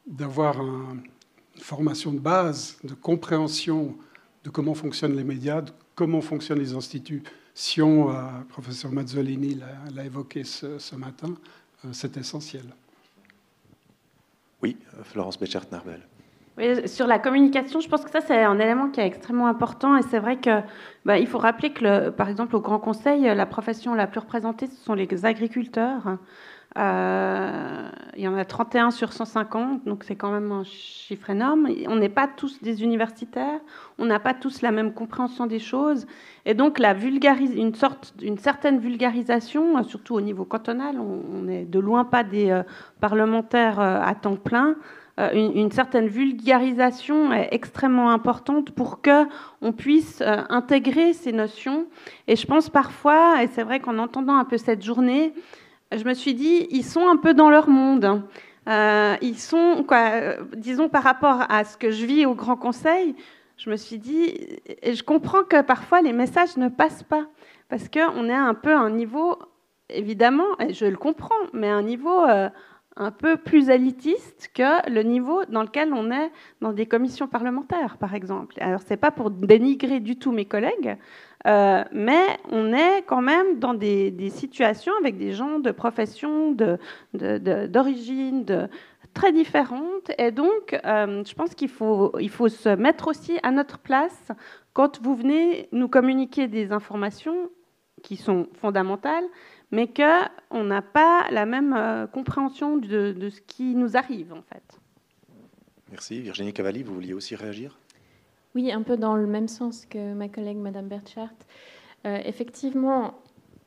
d'avoir une formation de base, de compréhension de comment fonctionnent les médias, de comment fonctionnent les institutions. Le professeur Mazzolini l'a évoqué ce matin, c'est essentiel. Oui, Florence Béchert-Narbel. Oui, sur la communication, je pense que ça, c'est un élément qui est extrêmement important. Et c'est vrai que, il faut rappeler que, par exemple, au Grand Conseil, la profession la plus représentée, ce sont les agriculteurs. Il y en a 31 sur 150, donc c'est quand même un chiffre énorme. On n'est pas tous des universitaires, on n'a pas tous la même compréhension des choses. Et donc, une certaine vulgarisation, surtout au niveau cantonal, on n'est de loin pas des parlementaires à temps plein. Une certaine vulgarisation est extrêmement importante pour qu'on puisse intégrer ces notions. Et je pense parfois, et c'est vrai qu'en entendant un peu cette journée, je me suis dit, ils sont un peu dans leur monde. ils sont, disons, par rapport à ce que je vis au Grand Conseil, je me suis dit, et je comprends que parfois les messages ne passent pas, parce qu'on est un peu à un niveau, évidemment, et je le comprends, mais à un niveau un peu plus élitiste que le niveau dans lequel on est dans des commissions parlementaires, par exemple. Alors, c'est pas pour dénigrer du tout mes collègues, mais on est quand même dans des situations avec des gens de profession, d'origine, très différentes. Et donc, je pense qu'il faut se mettre aussi à notre place quand vous venez nous communiquer des informations qui sont fondamentales, mais qu'on n'a pas la même compréhension de ce qui nous arrive, en fait. Merci. Virginie Cavalli, vous vouliez aussi réagir ? Oui, un peu dans le même sens que ma collègue Madame Bertschart. Effectivement,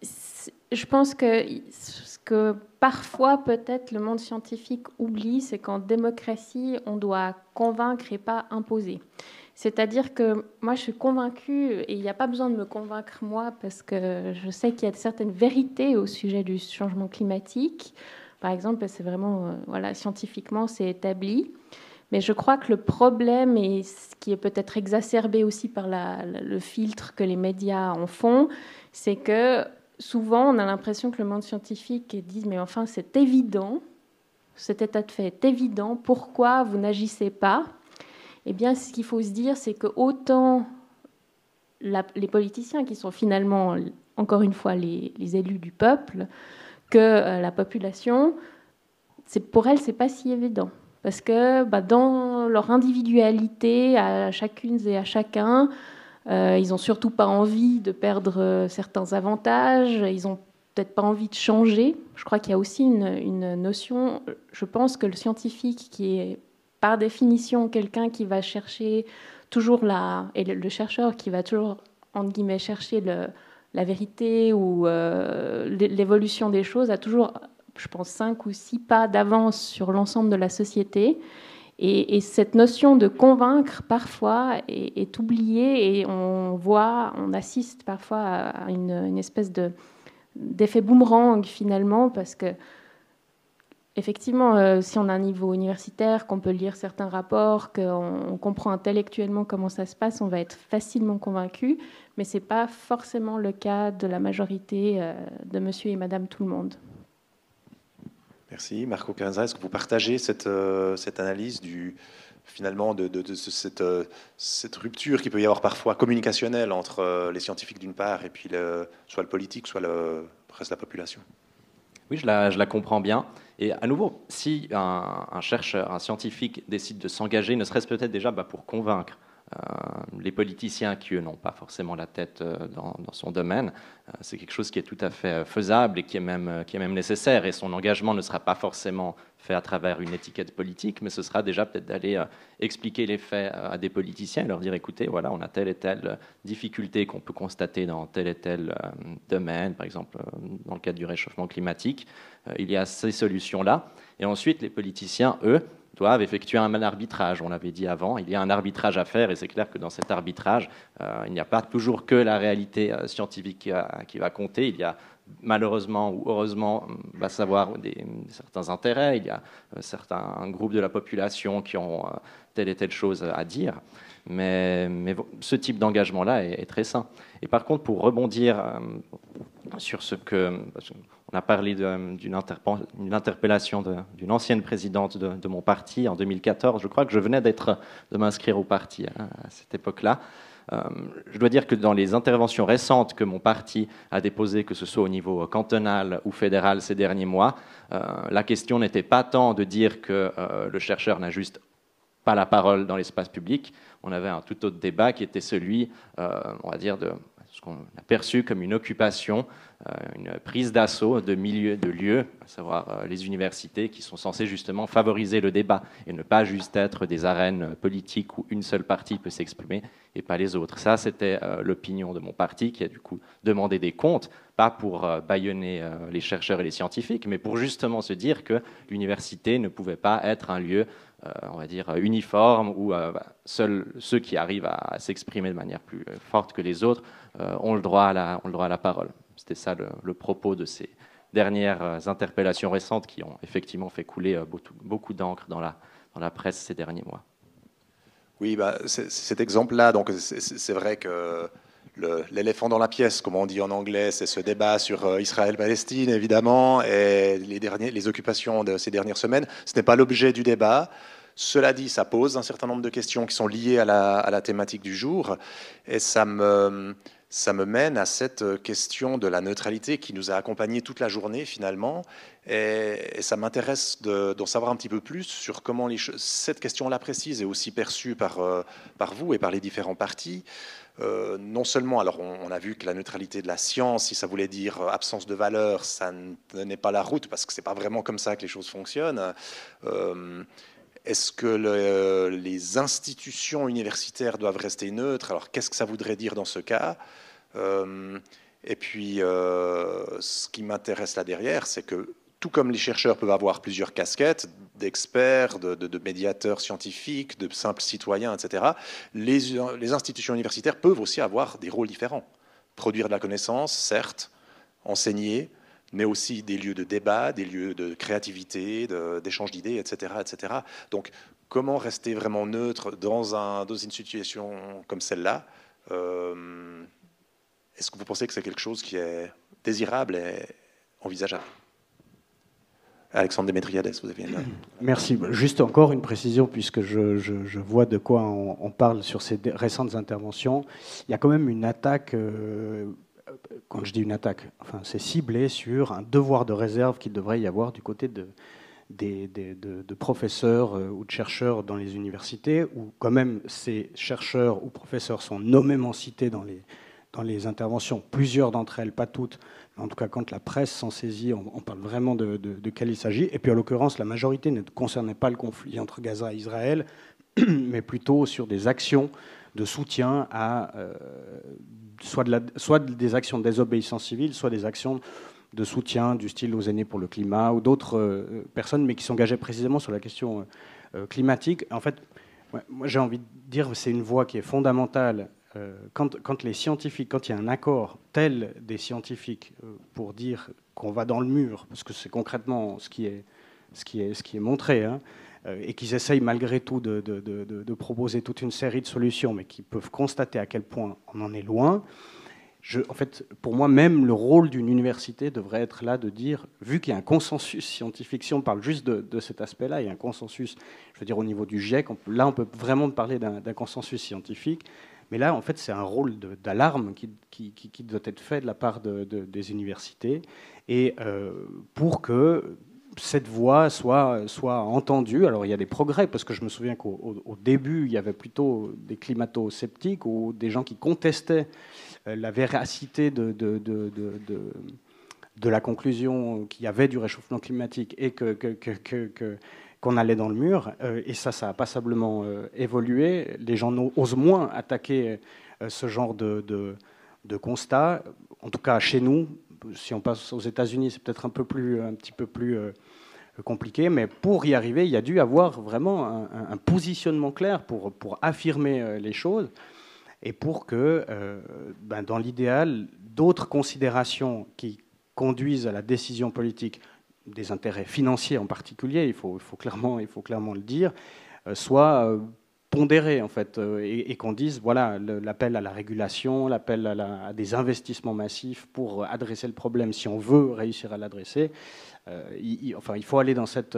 je pense que ce que parfois peut-être le monde scientifique oublie, c'est qu'en démocratie, on doit convaincre et pas imposer. C'est-à-dire que moi, je suis convaincue, et il n'y a pas besoin de me convaincre moi, parce que je sais qu'il y a certaines vérités au sujet du changement climatique. Par exemple, c'est vraiment, voilà, scientifiquement, c'est établi. Mais je crois que le problème, et ce qui est peut-être exacerbé aussi par le filtre que les médias en font, c'est que souvent, on a l'impression que le monde scientifique dit « mais enfin, c'est évident, cet état de fait est évident, pourquoi vous n'agissez pas ?» Eh bien, ce qu'il faut se dire, c'est que autant les politiciens, qui sont finalement, encore une fois, les élus du peuple, que la population, pour elles, c'est pas si évident. Parce que dans leur individualité, à chacune et à chacun, ils n'ont surtout pas envie de perdre certains avantages, ils n'ont peut-être pas envie de changer. Je crois qu'il y a aussi une notion, je pense que le scientifique qui est par définition quelqu'un qui va chercher toujours et le chercheur qui va toujours, entre guillemets, chercher la vérité ou l'évolution des choses, a toujours, je pense, 5 ou 6 pas d'avance sur l'ensemble de la société. Et cette notion de convaincre, parfois, est oubliée, et on assiste parfois à une espèce d'effet boomerang, finalement, parce que, effectivement, si on a un niveau universitaire, qu'on peut lire certains rapports, qu'on comprend intellectuellement comment ça se passe, on va être facilement convaincu, mais ce n'est pas forcément le cas de la majorité de monsieur et madame tout le monde. Merci. Marco Carenza, est-ce que vous partagez cette analyse finalement de cette rupture qu'il peut y avoir parfois communicationnelle entre les scientifiques d'une part et puis soit le politique, soit le reste de la population? Oui, je la comprends bien. Et à nouveau, si un chercheur, un scientifique décide de s'engager, ne serait-ce peut-être déjà pour convaincre les politiciens qui, eux, n'ont pas forcément la tête dans son domaine, c'est quelque chose qui est tout à fait faisable et qui est même nécessaire. Et son engagement ne sera pas forcément fait à travers une étiquette politique, mais ce sera déjà peut-être d'aller expliquer les faits à des politiciens et leur dire, écoutez, voilà, on a telle et telle difficulté qu'on peut constater dans tel et tel domaine, par exemple dans le cadre du réchauffement climatique, il y a ces solutions-là. Et ensuite, les politiciens, eux, doivent effectuer un arbitrage. On l'avait dit avant, il y a un arbitrage à faire, et c'est clair que dans cet arbitrage, il n'y a pas toujours que la réalité scientifique qui va compter. Il y a malheureusement ou heureusement, va savoir certains intérêts, il y a certains groupes de la population qui ont telle et telle chose à dire. Mais ce type d'engagement-là est très sain. Et par contre, pour rebondir sur ce que... On a parlé d'une interpellation d'une ancienne présidente de mon parti en 2014. Je crois que je venais de m'inscrire au parti à cette époque-là. Je dois dire que dans les interventions récentes que mon parti a déposées, que ce soit au niveau cantonal ou fédéral ces derniers mois, la question n'était pas tant de dire que le chercheur n'a juste pas la parole dans l'espace public. On avait un tout autre débat qui était celui, on va dire, de ce qu'on a perçu comme une occupation, une prise d'assaut de lieux, à savoir les universités, qui sont censées justement favoriser le débat et ne pas juste être des arènes politiques où une seule partie peut s'exprimer et pas les autres. Ça, c'était l'opinion de mon parti, qui a du coup demandé des comptes, pas pour bâillonner les chercheurs et les scientifiques, mais pour justement se dire que l'université ne pouvait pas être un lieu, on va dire, uniforme, où seuls ceux qui arrivent à s'exprimer de manière plus forte que les autres ont le droit à la parole. C'était ça le propos de dernières interpellations récentes qui ont effectivement fait couler beaucoup d'encre dans la presse ces derniers mois. Oui, cet exemple-là, donc c'est vrai que l'éléphant dans la pièce, comme on dit en anglais, c'est ce débat sur Israël-Palestine, évidemment, et les occupations de ces dernières semaines. Ce n'est pas l'objet du débat. Cela dit, ça pose un certain nombre de questions qui sont liées à la thématique du jour, et ça me mène à cette question de la neutralité qui nous a accompagnés toute la journée finalement, et ça m'intéresse d'en savoir un petit peu plus sur comment cette question-là précise est aussi perçue par vous et par les différents partis. Non seulement, alors on a vu que la neutralité de la science, si ça voulait dire absence de valeur, ça n'est pas la route, parce que c'est pas vraiment comme ça que les choses fonctionnent. Est-ce que les institutions universitaires doivent rester neutres? Alors, qu'est-ce que ça voudrait dire dans ce cas? Et puis, ce qui m'intéresse là derrière, c'est que tout comme les chercheurs peuvent avoir plusieurs casquettes, d'experts, de médiateurs scientifiques, de simples citoyens, etc., les institutions universitaires peuvent aussi avoir des rôles différents. Produire de la connaissance, certes, enseigner, mais aussi des lieux de débat, des lieux de créativité, d'échange d'idées, etc., etc. Donc, comment rester vraiment neutre dans une situation comme celle-là? Est-ce que vous pensez que c'est quelque chose qui est désirable et envisageable? Alexandre Démétriades, vous avez une... Merci. Juste encore une précision, puisque je vois de quoi on parle sur ces récentes interventions. Il y a quand même une attaque... quand je dis une attaque, enfin, c'est ciblé sur un devoir de réserve qu'il devrait y avoir du côté de professeurs ou de chercheurs dans les universités, où quand même ces chercheurs ou professeurs sont nommément cités dans les interventions, plusieurs d'entre elles, pas toutes, mais en tout cas quand la presse s'en saisit, on parle vraiment de quel il s'agit. Et puis en l'occurrence, la majorité ne concernait pas le conflit entre Gaza et Israël, mais plutôt sur des actions de soutien à... soit des actions de désobéissance civile, soit des actions de soutien du style aux aînés pour le climat ou d'autres personnes, mais qui s'engageaient précisément sur la question climatique. En fait, moi j'ai envie de dire que c'est une voie qui est fondamentale quand les scientifiques, quand il y a un accord tel des scientifiques pour dire qu'on va dans le mur, parce que c'est concrètement ce qui est montré, hein, et qu'ils essayent malgré tout de proposer toute une série de solutions, mais qui peuvent constater à quel point on en est loin. En fait, pour moi, même le rôle d'une université devrait être là de dire, vu qu'il y a un consensus scientifique, si on parle juste de cet aspect-là, il y a un consensus, je veux dire au niveau du GIEC, là on peut vraiment parler d'un consensus scientifique, mais là en fait c'est un rôle d'alarme qui doit être fait de la part des universités, et pour que cette voix soit entendue. Alors il y a des progrès, parce que je me souviens qu'au début, il y avait plutôt des climato-sceptiques ou des gens qui contestaient la véracité de la conclusion qu'il y avait du réchauffement climatique et qu'on allait dans le mur. Et ça a passablement évolué. Les gens osent moins attaquer ce genre de constat. En tout cas, chez nous, si on passe aux États-Unis, c'est peut-être un petit peu plus compliqué, mais pour y arriver, il y a dû avoir vraiment un positionnement clair pour affirmer les choses, et pour que, dans l'idéal, d'autres considérations qui conduisent à la décision politique, des intérêts financiers en particulier, il faut clairement le dire, soient pondérés en fait, et qu'on dise voilà, l'appel à la régulation, l'appel à des investissements massifs pour adresser le problème, si on veut réussir à l'adresser, il faut aller dans cette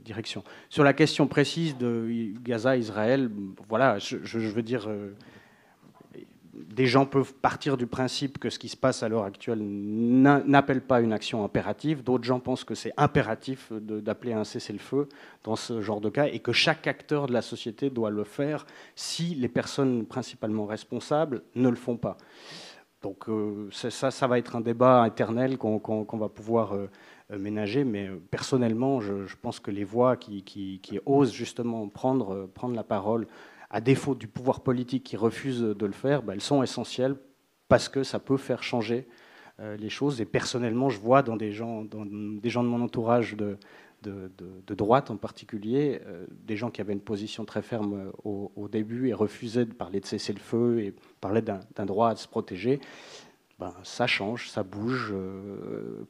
direction. Sur la question précise de Gaza-Israël, voilà, je veux dire, des gens peuvent partir du principe que ce qui se passe à l'heure actuelle n'appelle pas une action impérative. D'autres gens pensent que c'est impératif d'appeler un cessez-le-feu dans ce genre de cas, et que chaque acteur de la société doit le faire si les personnes principalement responsables ne le font pas. Donc ça va être un débat éternel qu'on va pouvoir ménager, mais personnellement, je pense que les voix qui osent justement prendre la parole, à défaut du pouvoir politique qui refuse de le faire, elles sont essentielles, parce que ça peut faire changer les choses. Et personnellement, je vois dans des gens de mon entourage de droite en particulier, des gens qui avaient une position très ferme au début et refusaient de parler de cessez-le-feu et parlaient d'un droit à se protéger. ça change, ça bouge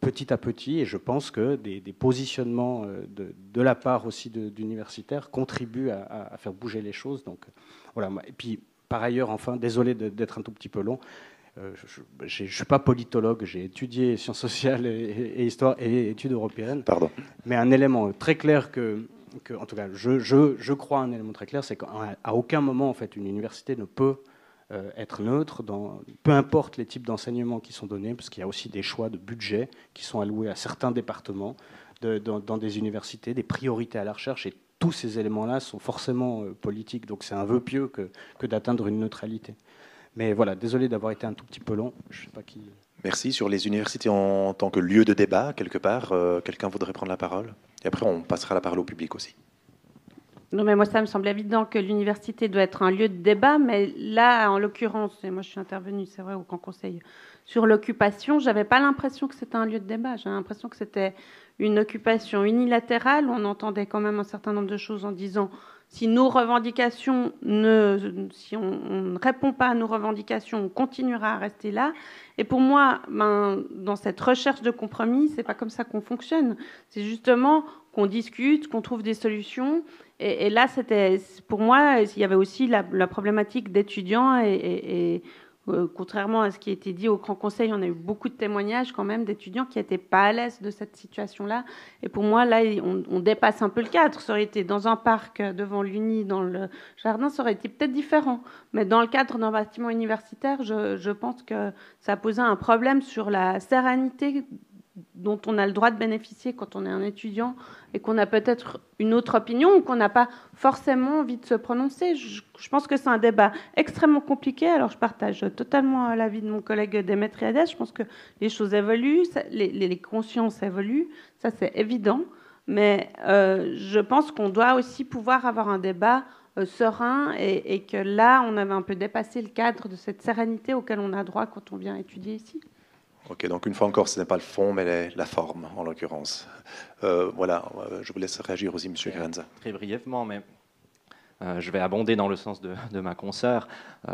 petit à petit, et je pense que des positionnements de la part aussi d'universitaires contribuent à faire bouger les choses. Donc, voilà. Et puis, par ailleurs, enfin, désolé d'être un tout petit peu long, je ne suis pas politologue, j'ai étudié sciences sociales et histoire et études européennes. Pardon. Mais un élément très clair en tout cas, je crois un élément très clair, c'est qu'à aucun moment, en fait, une université ne peut être neutre, peu importe les types d'enseignements qui sont donnés, parce qu'il y a aussi des choix de budget qui sont alloués à certains départements dans des universités, des priorités à la recherche, et tous ces éléments-là sont forcément politiques, donc c'est un vœu pieux que d'atteindre une neutralité. Mais voilà, désolé d'avoir été un tout petit peu long, je sais pas qui... Merci. Sur les universités en tant que lieu de débat, quelque part, quelqu'un voudrait prendre la parole? Et après, on passera la parole au public aussi. Non, mais moi, ça me semble évident que l'université doit être un lieu de débat, mais là, en l'occurrence, et moi je suis intervenue, c'est vrai, au Grand Conseil, sur l'occupation, j'avais pas l'impression que c'était un lieu de débat. J'avais l'impression que c'était une occupation unilatérale. On entendait quand même un certain nombre de choses en disant si nos revendications si on ne répond pas à nos revendications, on continuera à rester là. Et pour moi, dans cette recherche de compromis, c'est pas comme ça qu'on fonctionne. C'est justement qu'on discute, qu'on trouve des solutions. Et là, pour moi, il y avait aussi la problématique d'étudiants et contrairement à ce qui a été dit au Grand Conseil, on a eu beaucoup de témoignages quand même d'étudiants qui n'étaient pas à l'aise de cette situation-là. Et pour moi, là, on dépasse un peu le cadre. Ça aurait été dans un parc, devant l'Uni, dans le jardin, ça aurait été peut-être différent. Mais dans le cadre d'un bâtiment universitaire, je pense que ça posait un problème sur la sérénité dont on a le droit de bénéficier quand on est un étudiant et qu'on a peut-être une autre opinion ou qu'on n'a pas forcément envie de se prononcer. Je pense que c'est un débat extrêmement compliqué. Alors, je partage totalement l'avis de mon collègue Démétriades. Je pense que les choses évoluent, les consciences évoluent, ça c'est évident. Mais je pense qu'on doit aussi pouvoir avoir un débat serein et que là, on avait un peu dépassé le cadre de cette sérénité auquel on a droit quand on vient étudier ici. Ok, donc une fois encore, ce n'est pas le fond, mais la forme, en l'occurrence. Voilà, je vous laisse réagir aussi, M. Kerensa. Très brièvement, mais je vais abonder dans le sens de ma consoeur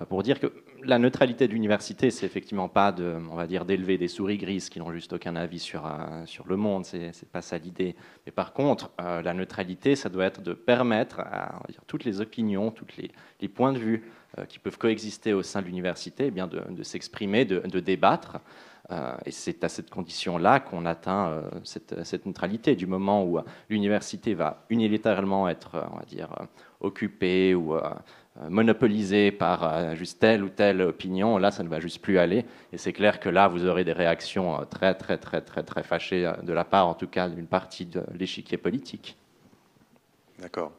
pour dire que la neutralité de l'université, c'est effectivement pas on va dire, d'élever des souris grises qui n'ont juste aucun avis sur le monde, c'est pas ça l'idée. Mais par contre, la neutralité, ça doit être de permettre à toutes les opinions, tous les points de vue qui peuvent coexister au sein de l'université, eh bien de s'exprimer, de débattre. Et c'est à cette condition-là qu'on atteint cette neutralité. Du moment où l'université va unilatéralement être, on va dire, occupée ou monopolisée par juste telle ou telle opinion, là, ça ne va juste plus aller. Et c'est clair que là, vous aurez des réactions très, très, très, très, très fâchées de la part, en tout cas, d'une partie de l'échiquier politique. D'accord.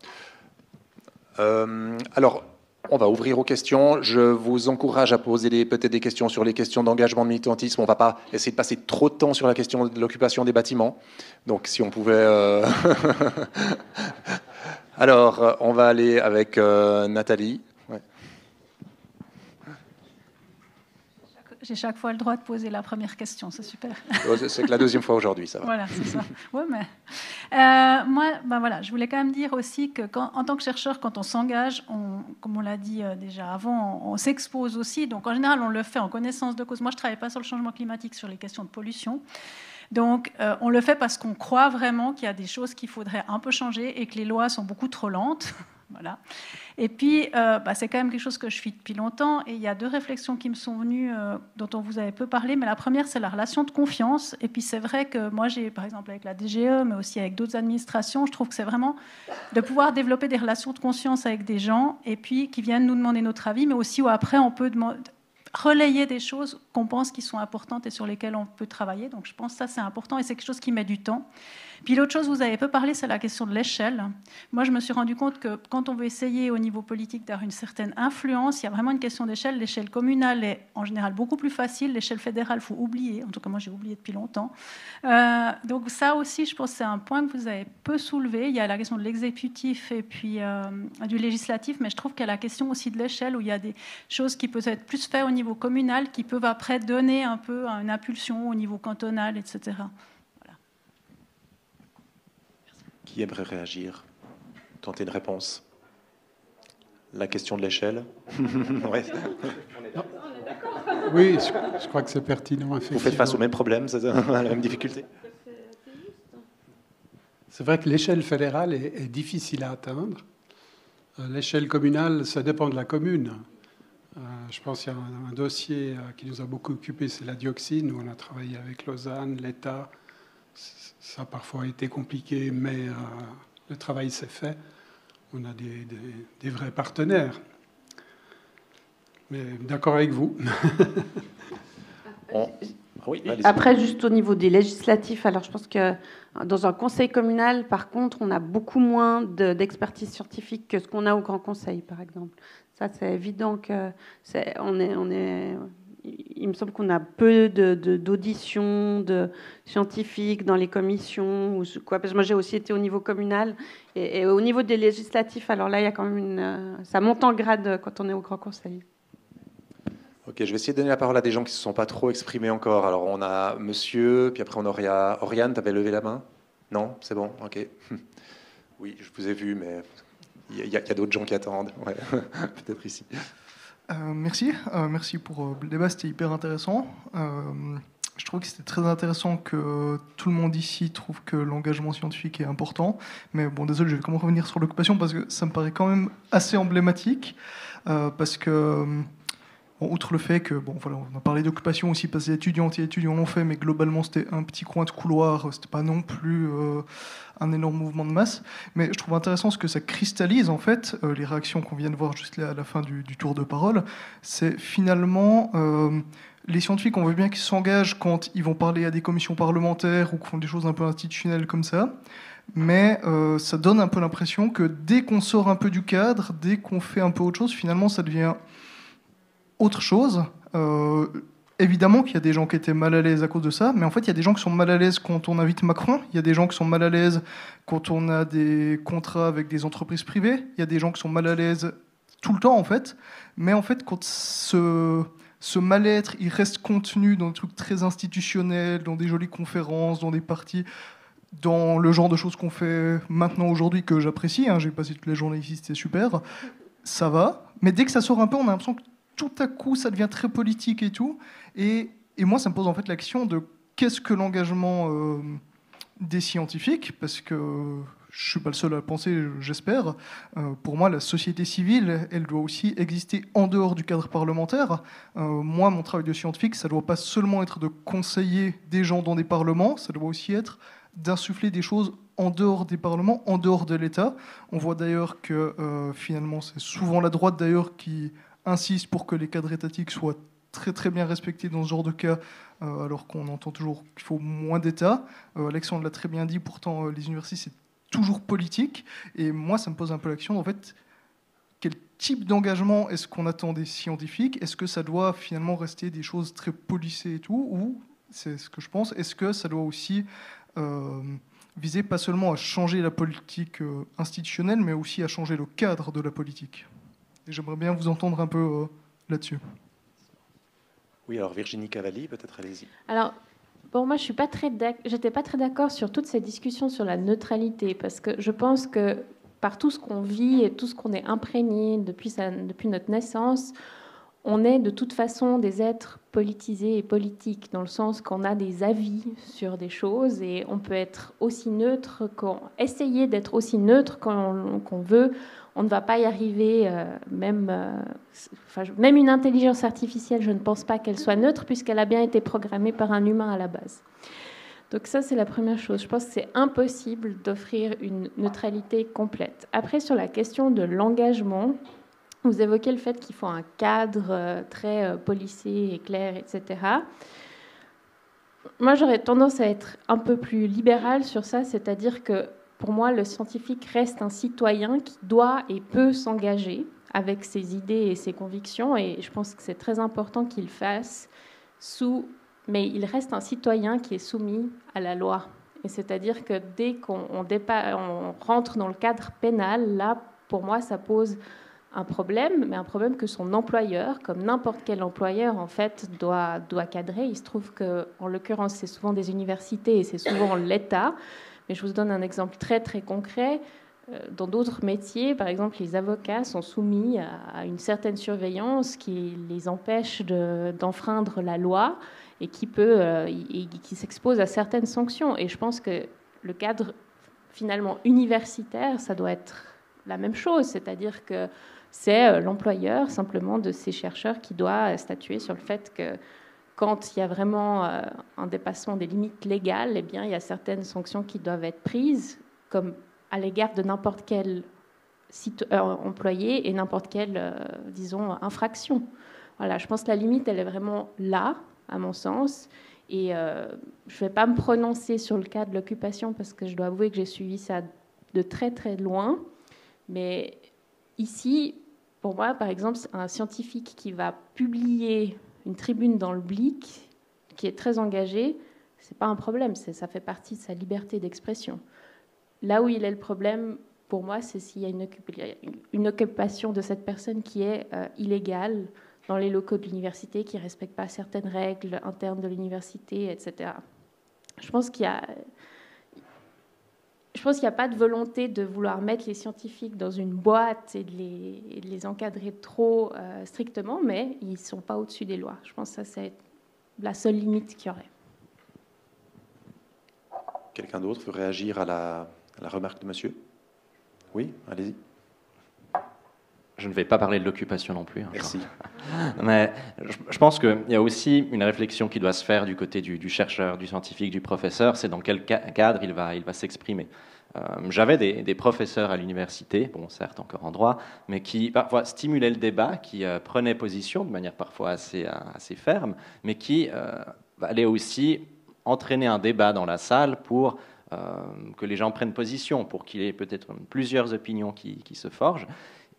Alors, on va ouvrir aux questions. Je vous encourage à poser peut-être des questions sur les questions d'engagement de militantisme. On ne va pas essayer de passer trop de temps sur la question de l'occupation des bâtiments. Donc, si on pouvait... Alors, on va aller avec Nathalie. Ouais. J'ai chaque fois le droit de poser la première question, c'est super. C'est que la deuxième fois aujourd'hui, ça va. Voilà, c'est ça. Ouais, mais moi, voilà, je voulais quand même dire aussi que en tant que chercheur, quand on s'engage, comme on l'a dit déjà avant, on s'expose aussi. Donc en général, on le fait en connaissance de cause. Moi, je ne travaille pas sur le changement climatique, sur les questions de pollution. Donc, on le fait parce qu'on croit vraiment qu'il y a des choses qu'il faudrait un peu changer et que les lois sont beaucoup trop lentes. Voilà. Et puis, c'est quand même quelque chose que je suis depuis longtemps. Et il y a deux réflexions qui me sont venues, dont on vous avait peu parlé. Mais la première, c'est la relation de confiance. Et puis, c'est vrai que moi, j'ai, par exemple, avec la DGE, mais aussi avec d'autres administrations, je trouve que c'est vraiment de pouvoir développer des relations de confiance avec des gens et puis qui viennent nous demander notre avis, mais aussi où après, on peut relayer des choses qu'on pense qui sont importantes et sur lesquelles on peut travailler. Donc, je pense que ça, c'est important et c'est quelque chose qui met du temps. Puis l'autre chose, vous avez peu parlé, c'est la question de l'échelle. Moi, je me suis rendu compte que quand on veut essayer au niveau politique d'avoir une certaine influence, il y a vraiment une question d'échelle. L'échelle communale est en général beaucoup plus facile. L'échelle fédérale, il faut oublier. En tout cas, moi, j'ai oublié depuis longtemps. Donc ça aussi, je pense que c'est un point que vous avez peu soulevé. Il y a la question de l'exécutif et puis du législatif, mais je trouve qu'il y a la question aussi de l'échelle où il y a des choses qui peuvent être plus faites au niveau communal, qui peuvent après donner un peu une impulsion au niveau cantonal, etc. Qui aimerait réagir? Tenter une réponse? La question de l'échelle. Ouais. Oui, je crois que c'est pertinent, effectivement. Vous faites face au même problème, c'est la même difficulté. C'est vrai que l'échelle fédérale est difficile à atteindre. L'échelle communale, ça dépend de la commune. Je pense qu'il y a un dossier qui nous a beaucoup occupé, c'est la dioxine, où on a travaillé avec Lausanne, l'État. Ça a parfois été compliqué, mais le travail s'est fait. On a des vrais partenaires. Mais d'accord avec vous. Oui, après, juste au niveau des législatifs, alors je pense que dans un conseil communal, par contre, on a beaucoup moins d'expertise scientifique que ce qu'on a au Grand Conseil, par exemple. Ça, c'est évident que il me semble qu'on a peu d'auditions de scientifiques dans les commissions. Ou quoi, parce que moi, j'ai aussi été au niveau communal. Et au niveau des législatifs, alors là, il y a quand même ça monte en grade quand on est au Grand Conseil. Ok, je vais essayer de donner la parole à des gens qui ne se sont pas trop exprimés encore. Alors, on a monsieur, puis après, on aura Oriane, tu avais levé la main? Non? C'est bon? Ok. Oui, je vous ai vu, mais il y a d'autres gens qui attendent. Ouais. Peut-être ici. Merci pour le débat, c'était hyper intéressant. Je trouve que c'était très intéressant que tout le monde ici trouve que l'engagement scientifique est important. Mais bon, désolé, je vais quand même revenir sur l'occupation parce que ça me paraît quand même assez emblématique. Parce que... Bon, outre le fait que, bon, voilà, on a parlé d'occupation aussi, parce que les étudiants l'ont fait, mais globalement, c'était un petit coin de couloir, c'était pas non plus un énorme mouvement de masse. Mais je trouve intéressant ce que ça cristallise, en fait, les réactions qu'on vient de voir juste là, à la fin du tour de parole. C'est finalement les scientifiques, on veut bien qu'ils s'engagent quand ils vont parler à des commissions parlementaires ou qu'ils font des choses un peu institutionnelles comme ça. Mais ça donne un peu l'impression que dès qu'on sort un peu du cadre, dès qu'on fait un peu autre chose, finalement, ça devient autre chose. Évidemment qu'il y a des gens qui étaient mal à l'aise à cause de ça, mais en fait, il y a des gens qui sont mal à l'aise quand on invite Macron, il y a des gens qui sont mal à l'aise quand on a des contrats avec des entreprises privées, il y a des gens qui sont mal à l'aise tout le temps, en fait. Mais en fait, quand ce mal-être, il reste contenu dans des trucs très institutionnels, dans des jolies conférences, dans des parties, dans le genre de choses qu'on fait maintenant, aujourd'hui, que j'apprécie, hein, j'ai passé toute la journée ici, c'était super, ça va. Mais dès que ça sort un peu, on a l'impression que tout à coup, ça devient très politique et tout. Et moi, ça me pose en fait la question de qu'est-ce que l'engagement des scientifiques, parce que je ne suis pas le seul à le penser, j'espère. Pour moi, la société civile, elle doit aussi exister en dehors du cadre parlementaire. Moi, mon travail de scientifique, ça ne doit pas seulement être de conseiller des gens dans des parlements, ça doit aussi être d'insuffler des choses en dehors des parlements, en dehors de l'État. On voit d'ailleurs que finalement, c'est souvent la droite d'ailleurs qui insiste pour que les cadres étatiques soient très très bien respectés dans ce genre de cas, alors qu'on entend toujours qu'il faut moins d'État. Alexandre l'a très bien dit, pourtant les universités c'est toujours politique, et moi ça me pose un peu la question, en fait, quel type d'engagement est-ce qu'on attend des scientifiques? Est-ce que ça doit finalement rester des choses très policées et tout, ou, c'est ce que je pense, est-ce que ça doit aussi viser pas seulement à changer la politique institutionnelle, mais aussi à changer le cadre de la politique? Et j'aimerais bien vous entendre un peu là-dessus. Oui, alors Virginie Cavalli, peut-être, allez-y. Alors, bon, moi, j'étais pas très d'accord sur toutes ces discussions sur la neutralité, parce que je pense que par tout ce qu'on vit et tout ce qu'on est imprégné depuis notre naissance, on est de toute façon des êtres politisés et politiques, dans le sens qu'on a des avis sur des choses, et on peut être aussi neutre, essayer d'être aussi neutre qu'on veut. On ne va pas y arriver, même une intelligence artificielle, je ne pense pas qu'elle soit neutre, puisqu'elle a bien été programmée par un humain à la base. Donc ça, c'est la première chose. Je pense que c'est impossible d'offrir une neutralité complète. Après, sur la question de l'engagement, vous évoquez le fait qu'il faut un cadre très policé et clair, etc. Moi, j'aurais tendance à être un peu plus libérale sur ça, c'est-à-dire que pour moi, le scientifique reste un citoyen qui doit et peut s'engager avec ses idées et ses convictions, et je pense que c'est très important qu'il le fasse mais il reste un citoyen qui est soumis à la loi. Et c'est-à-dire que dès qu'on rentre dans le cadre pénal, là, pour moi, ça pose un problème, mais un problème que son employeur, comme n'importe quel employeur, en fait, doit cadrer. Il se trouve qu'en l'occurrence, c'est souvent des universités et c'est souvent l'État. Mais je vous donne un exemple très, très concret. dans d'autres métiers, par exemple, les avocats sont soumis à une certaine surveillance qui les empêche d'enfreindre la loi et qui s'expose à certaines sanctions. Et je pense que le cadre finalement universitaire, ça doit être la même chose, c'est-à-dire que c'est l'employeur simplement de ces chercheurs qui doit statuer sur le fait que quand il y a vraiment un dépassement des limites légales, eh bien, il y a certaines sanctions qui doivent être prises, comme à l'égard de n'importe quel employé et n'importe quelle, disons, infraction. Voilà, je pense que la limite, elle est vraiment là, à mon sens. Et je ne vais pas me prononcer sur le cas de l'occupation parce que je dois avouer que j'ai suivi ça de très très loin. Mais ici, pour moi, par exemple, un scientifique qui va publier une tribune dans le Blick, qui est très engagé, c'est pas un problème, ça fait partie de sa liberté d'expression. Là où il est le problème, pour moi, c'est s'il y a une occupation de cette personne qui est illégale dans les locaux de l'université, qui ne respecte pas certaines règles internes de l'université, etc. Je pense qu'il n'y a pas de volonté de vouloir mettre les scientifiques dans une boîte et de les encadrer trop strictement, mais ils ne sont pas au-dessus des lois. Je pense que ça, c'est la seule limite qu'il y aurait. Quelqu'un d'autre veut réagir à la remarque de monsieur? Oui, allez-y. Je ne vais pas parler de l'occupation non plus. Hein, merci. Mais je pense qu'il y a aussi une réflexion qui doit se faire du côté du chercheur, du scientifique, du professeur, c'est dans quel cadre il va s'exprimer. J'avais des professeurs à l'université, bon certes encore en droit, mais qui parfois stimulaient le débat, qui prenaient position de manière parfois assez ferme, mais qui allaient aussi entraîner un débat dans la salle pour que les gens prennent position, pour qu'il y ait peut-être plusieurs opinions qui se forgent.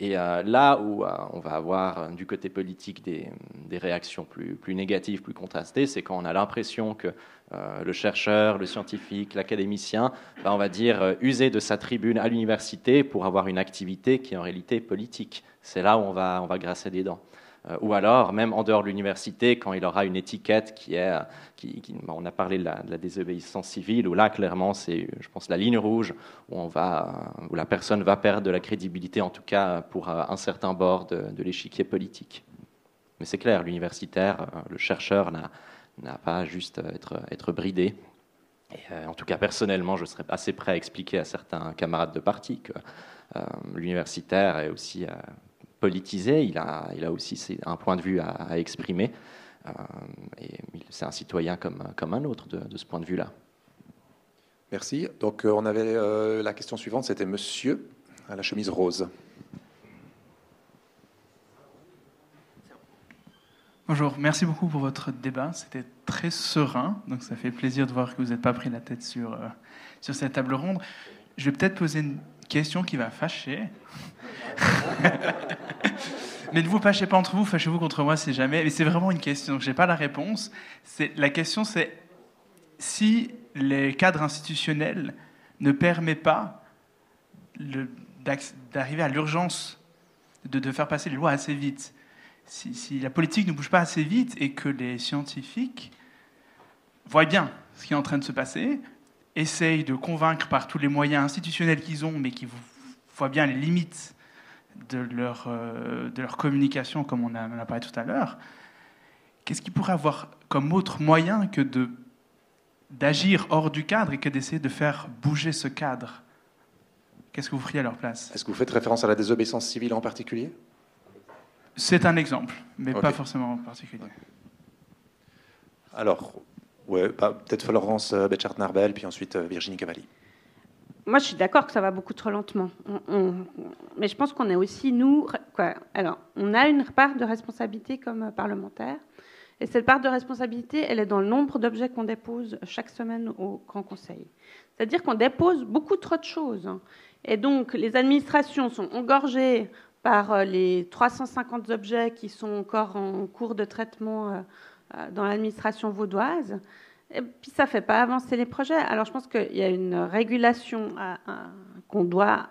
Et là où on va avoir du côté politique des réactions plus négatives, plus contrastées, c'est quand on a l'impression que le chercheur, le scientifique, l'académicien, on va dire, user de sa tribune à l'université pour avoir une activité qui est en réalité politique. C'est là où on va grasser des dents. Ou alors, même en dehors de l'université, quand il aura une étiquette on a parlé de la désobéissance civile, où là, clairement, c'est, je pense, la ligne rouge, où la personne va perdre de la crédibilité, en tout cas pour un certain bord de l'échiquier politique. Mais c'est clair, l'universitaire, le chercheur n'a pas juste être bridé. Et, en tout cas, personnellement, je serais assez prêt à expliquer à certains camarades de parti que l'universitaire est aussi politisé, il a aussi un point de vue à exprimer, et c'est un citoyen comme un autre de ce point de vue-là. Merci. Donc on avait la question suivante, c'était monsieur à la chemise rose. Bonjour, merci beaucoup pour votre débat, c'était très serein, donc ça fait plaisir de voir que vous n'êtes pas pris la tête sur cette table ronde. Je vais peut-être poser une question qui va fâcher. Mais ne vous fâchez pas entre vous, fâchez-vous contre moi, c'est jamais. Mais c'est vraiment une question, donc je n'ai pas la réponse. La question, c'est si les cadres institutionnels ne permettent pas d'arriver à l'urgence, de faire passer les lois assez vite, si la politique ne bouge pas assez vite et que les scientifiques voient bien ce qui est en train de se passer, essayent de convaincre par tous les moyens institutionnels qu'ils ont, mais qui voient bien les limites de leur communication, comme on en a parlé tout à l'heure, qu'est-ce qu'ils pourraient avoir comme autre moyen que d'agir hors du cadre et que d'essayer de faire bouger ce cadre? Qu'est-ce que vous feriez à leur place? Est-ce que vous faites référence à la désobéissance civile en particulier? C'est un exemple, mais okay. Pas forcément en particulier. Alors, ouais, peut-être Florence Betchart-Narbel, puis ensuite Virginie Cavalli. Moi, je suis d'accord que ça va beaucoup trop lentement. Mais je pense qu'on est aussi, nous... Alors, on a une part de responsabilité comme parlementaire. Et cette part de responsabilité, elle est dans le nombre d'objets qu'on dépose chaque semaine au Grand Conseil. C'est-à-dire qu'on dépose beaucoup trop de choses. Et donc, les administrations sont engorgées par les 350 objets qui sont encore en cours de traitement dans l'administration vaudoise. Et puis ça ne fait pas avancer les projets. Alors je pense qu'il y a une régulation qu'on doit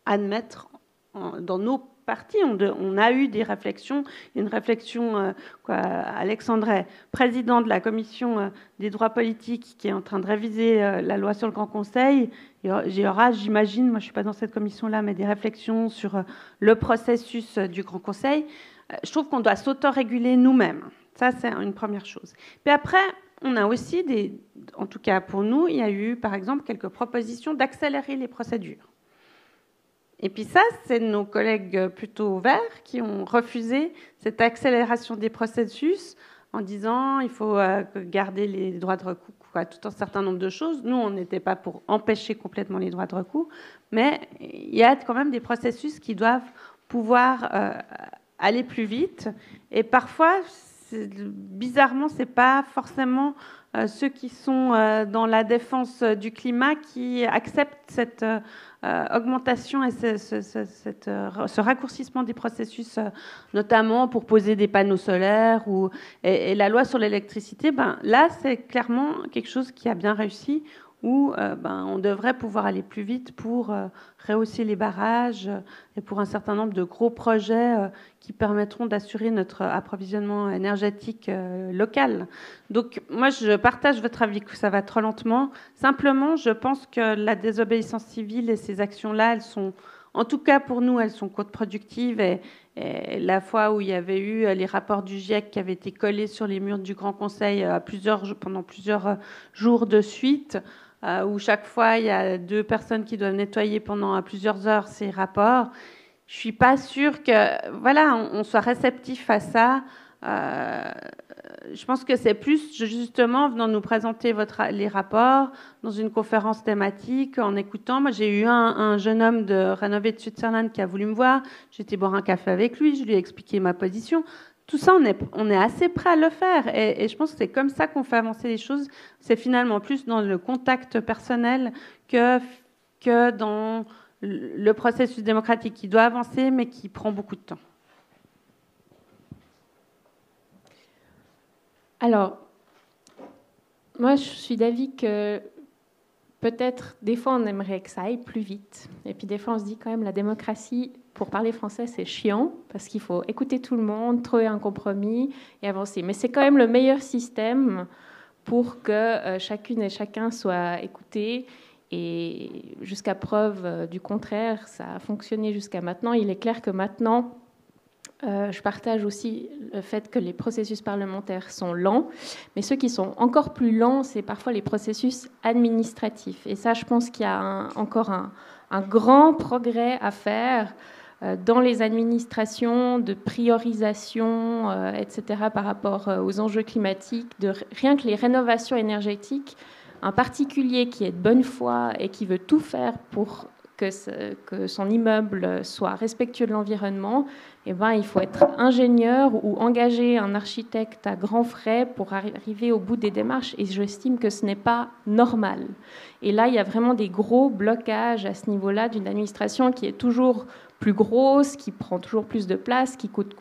admettre dans nos partis, on a eu des réflexions. Une réflexion, Alexandre est président de la commission des droits politiques qui est en train de réviser la loi sur le Grand Conseil. Il y aura, j'imagine, moi je ne suis pas dans cette commission-là, mais des réflexions sur le processus du Grand Conseil. Je trouve qu'on doit s'autoréguler nous-mêmes. Ça, c'est une première chose. Puis après, on a aussi en tout cas pour nous, il y a eu par exemple quelques propositions d'accélérer les procédures. Et puis ça, c'est nos collègues plutôt verts qui ont refusé cette accélération des processus en disant il faut garder les droits de recours, tout un certain nombre de choses. Nous, on n'était pas pour empêcher complètement les droits de recours, mais il y a quand même des processus qui doivent pouvoir aller plus vite. Et parfois, bizarrement, ce n'est pas forcément ceux qui sont dans la défense du climat qui acceptent cette augmentation et ce raccourcissement des processus, notamment pour poser des panneaux solaires et la loi sur l'électricité. Là, c'est clairement quelque chose qui a bien réussi, où on devrait pouvoir aller plus vite pour rehausser les barrages et pour un certain nombre de gros projets qui permettront d'assurer notre approvisionnement énergétique local. Donc moi, je partage votre avis que ça va trop lentement. Simplement, je pense que la désobéissance civile et ces actions-là, elles sont, en tout cas pour nous, elles sont contre-productives. Et la fois où il y avait eu les rapports du GIEC qui avaient été collés sur les murs du Grand Conseil pendant plusieurs jours de suite, où chaque fois, il y a 2 personnes qui doivent nettoyer pendant plusieurs heures ces rapports. Je ne suis pas sûre que on soit réceptif à ça. Je pense que c'est plus, justement, venant nous présenter les rapports dans une conférence thématique, en écoutant. Moi, j'ai eu un jeune homme de Rénové de Switzerland qui a voulu me voir. J'étais boire un café avec lui, je lui ai expliqué ma position. Tout ça, on est assez prêt à le faire. Et je pense que c'est comme ça qu'on fait avancer les choses. C'est finalement plus dans le contact personnel que dans le processus démocratique qui doit avancer, mais qui prend beaucoup de temps. Alors, moi, je suis d'avis que peut-être, des fois, on aimerait que ça aille plus vite. Et puis, des fois, on se dit quand même, la démocratie, pour parler français, c'est chiant, parce qu'il faut écouter tout le monde, trouver un compromis et avancer. Mais c'est quand même le meilleur système pour que chacune et chacun soit écouté. Et jusqu'à preuve du contraire, ça a fonctionné jusqu'à maintenant. Il est clair que maintenant, je partage aussi le fait que les processus parlementaires sont lents, mais ceux qui sont encore plus lents, c'est parfois les processus administratifs. Et ça, je pense qu'il y a encore un grand progrès à faire dans les administrations de priorisation, etc., par rapport aux enjeux climatiques, rien que les rénovations énergétiques. Un particulier qui est de bonne foi et qui veut tout faire pour que son immeuble soit respectueux de l'environnement, il faut être ingénieur ou engager un architecte à grands frais pour arriver au bout des démarches. Et j'estime que ce n'est pas normal. Et là, il y a vraiment des gros blocages à ce niveau-là d'une administration qui est toujours plus grosse, qui prend toujours plus de place, qui coûte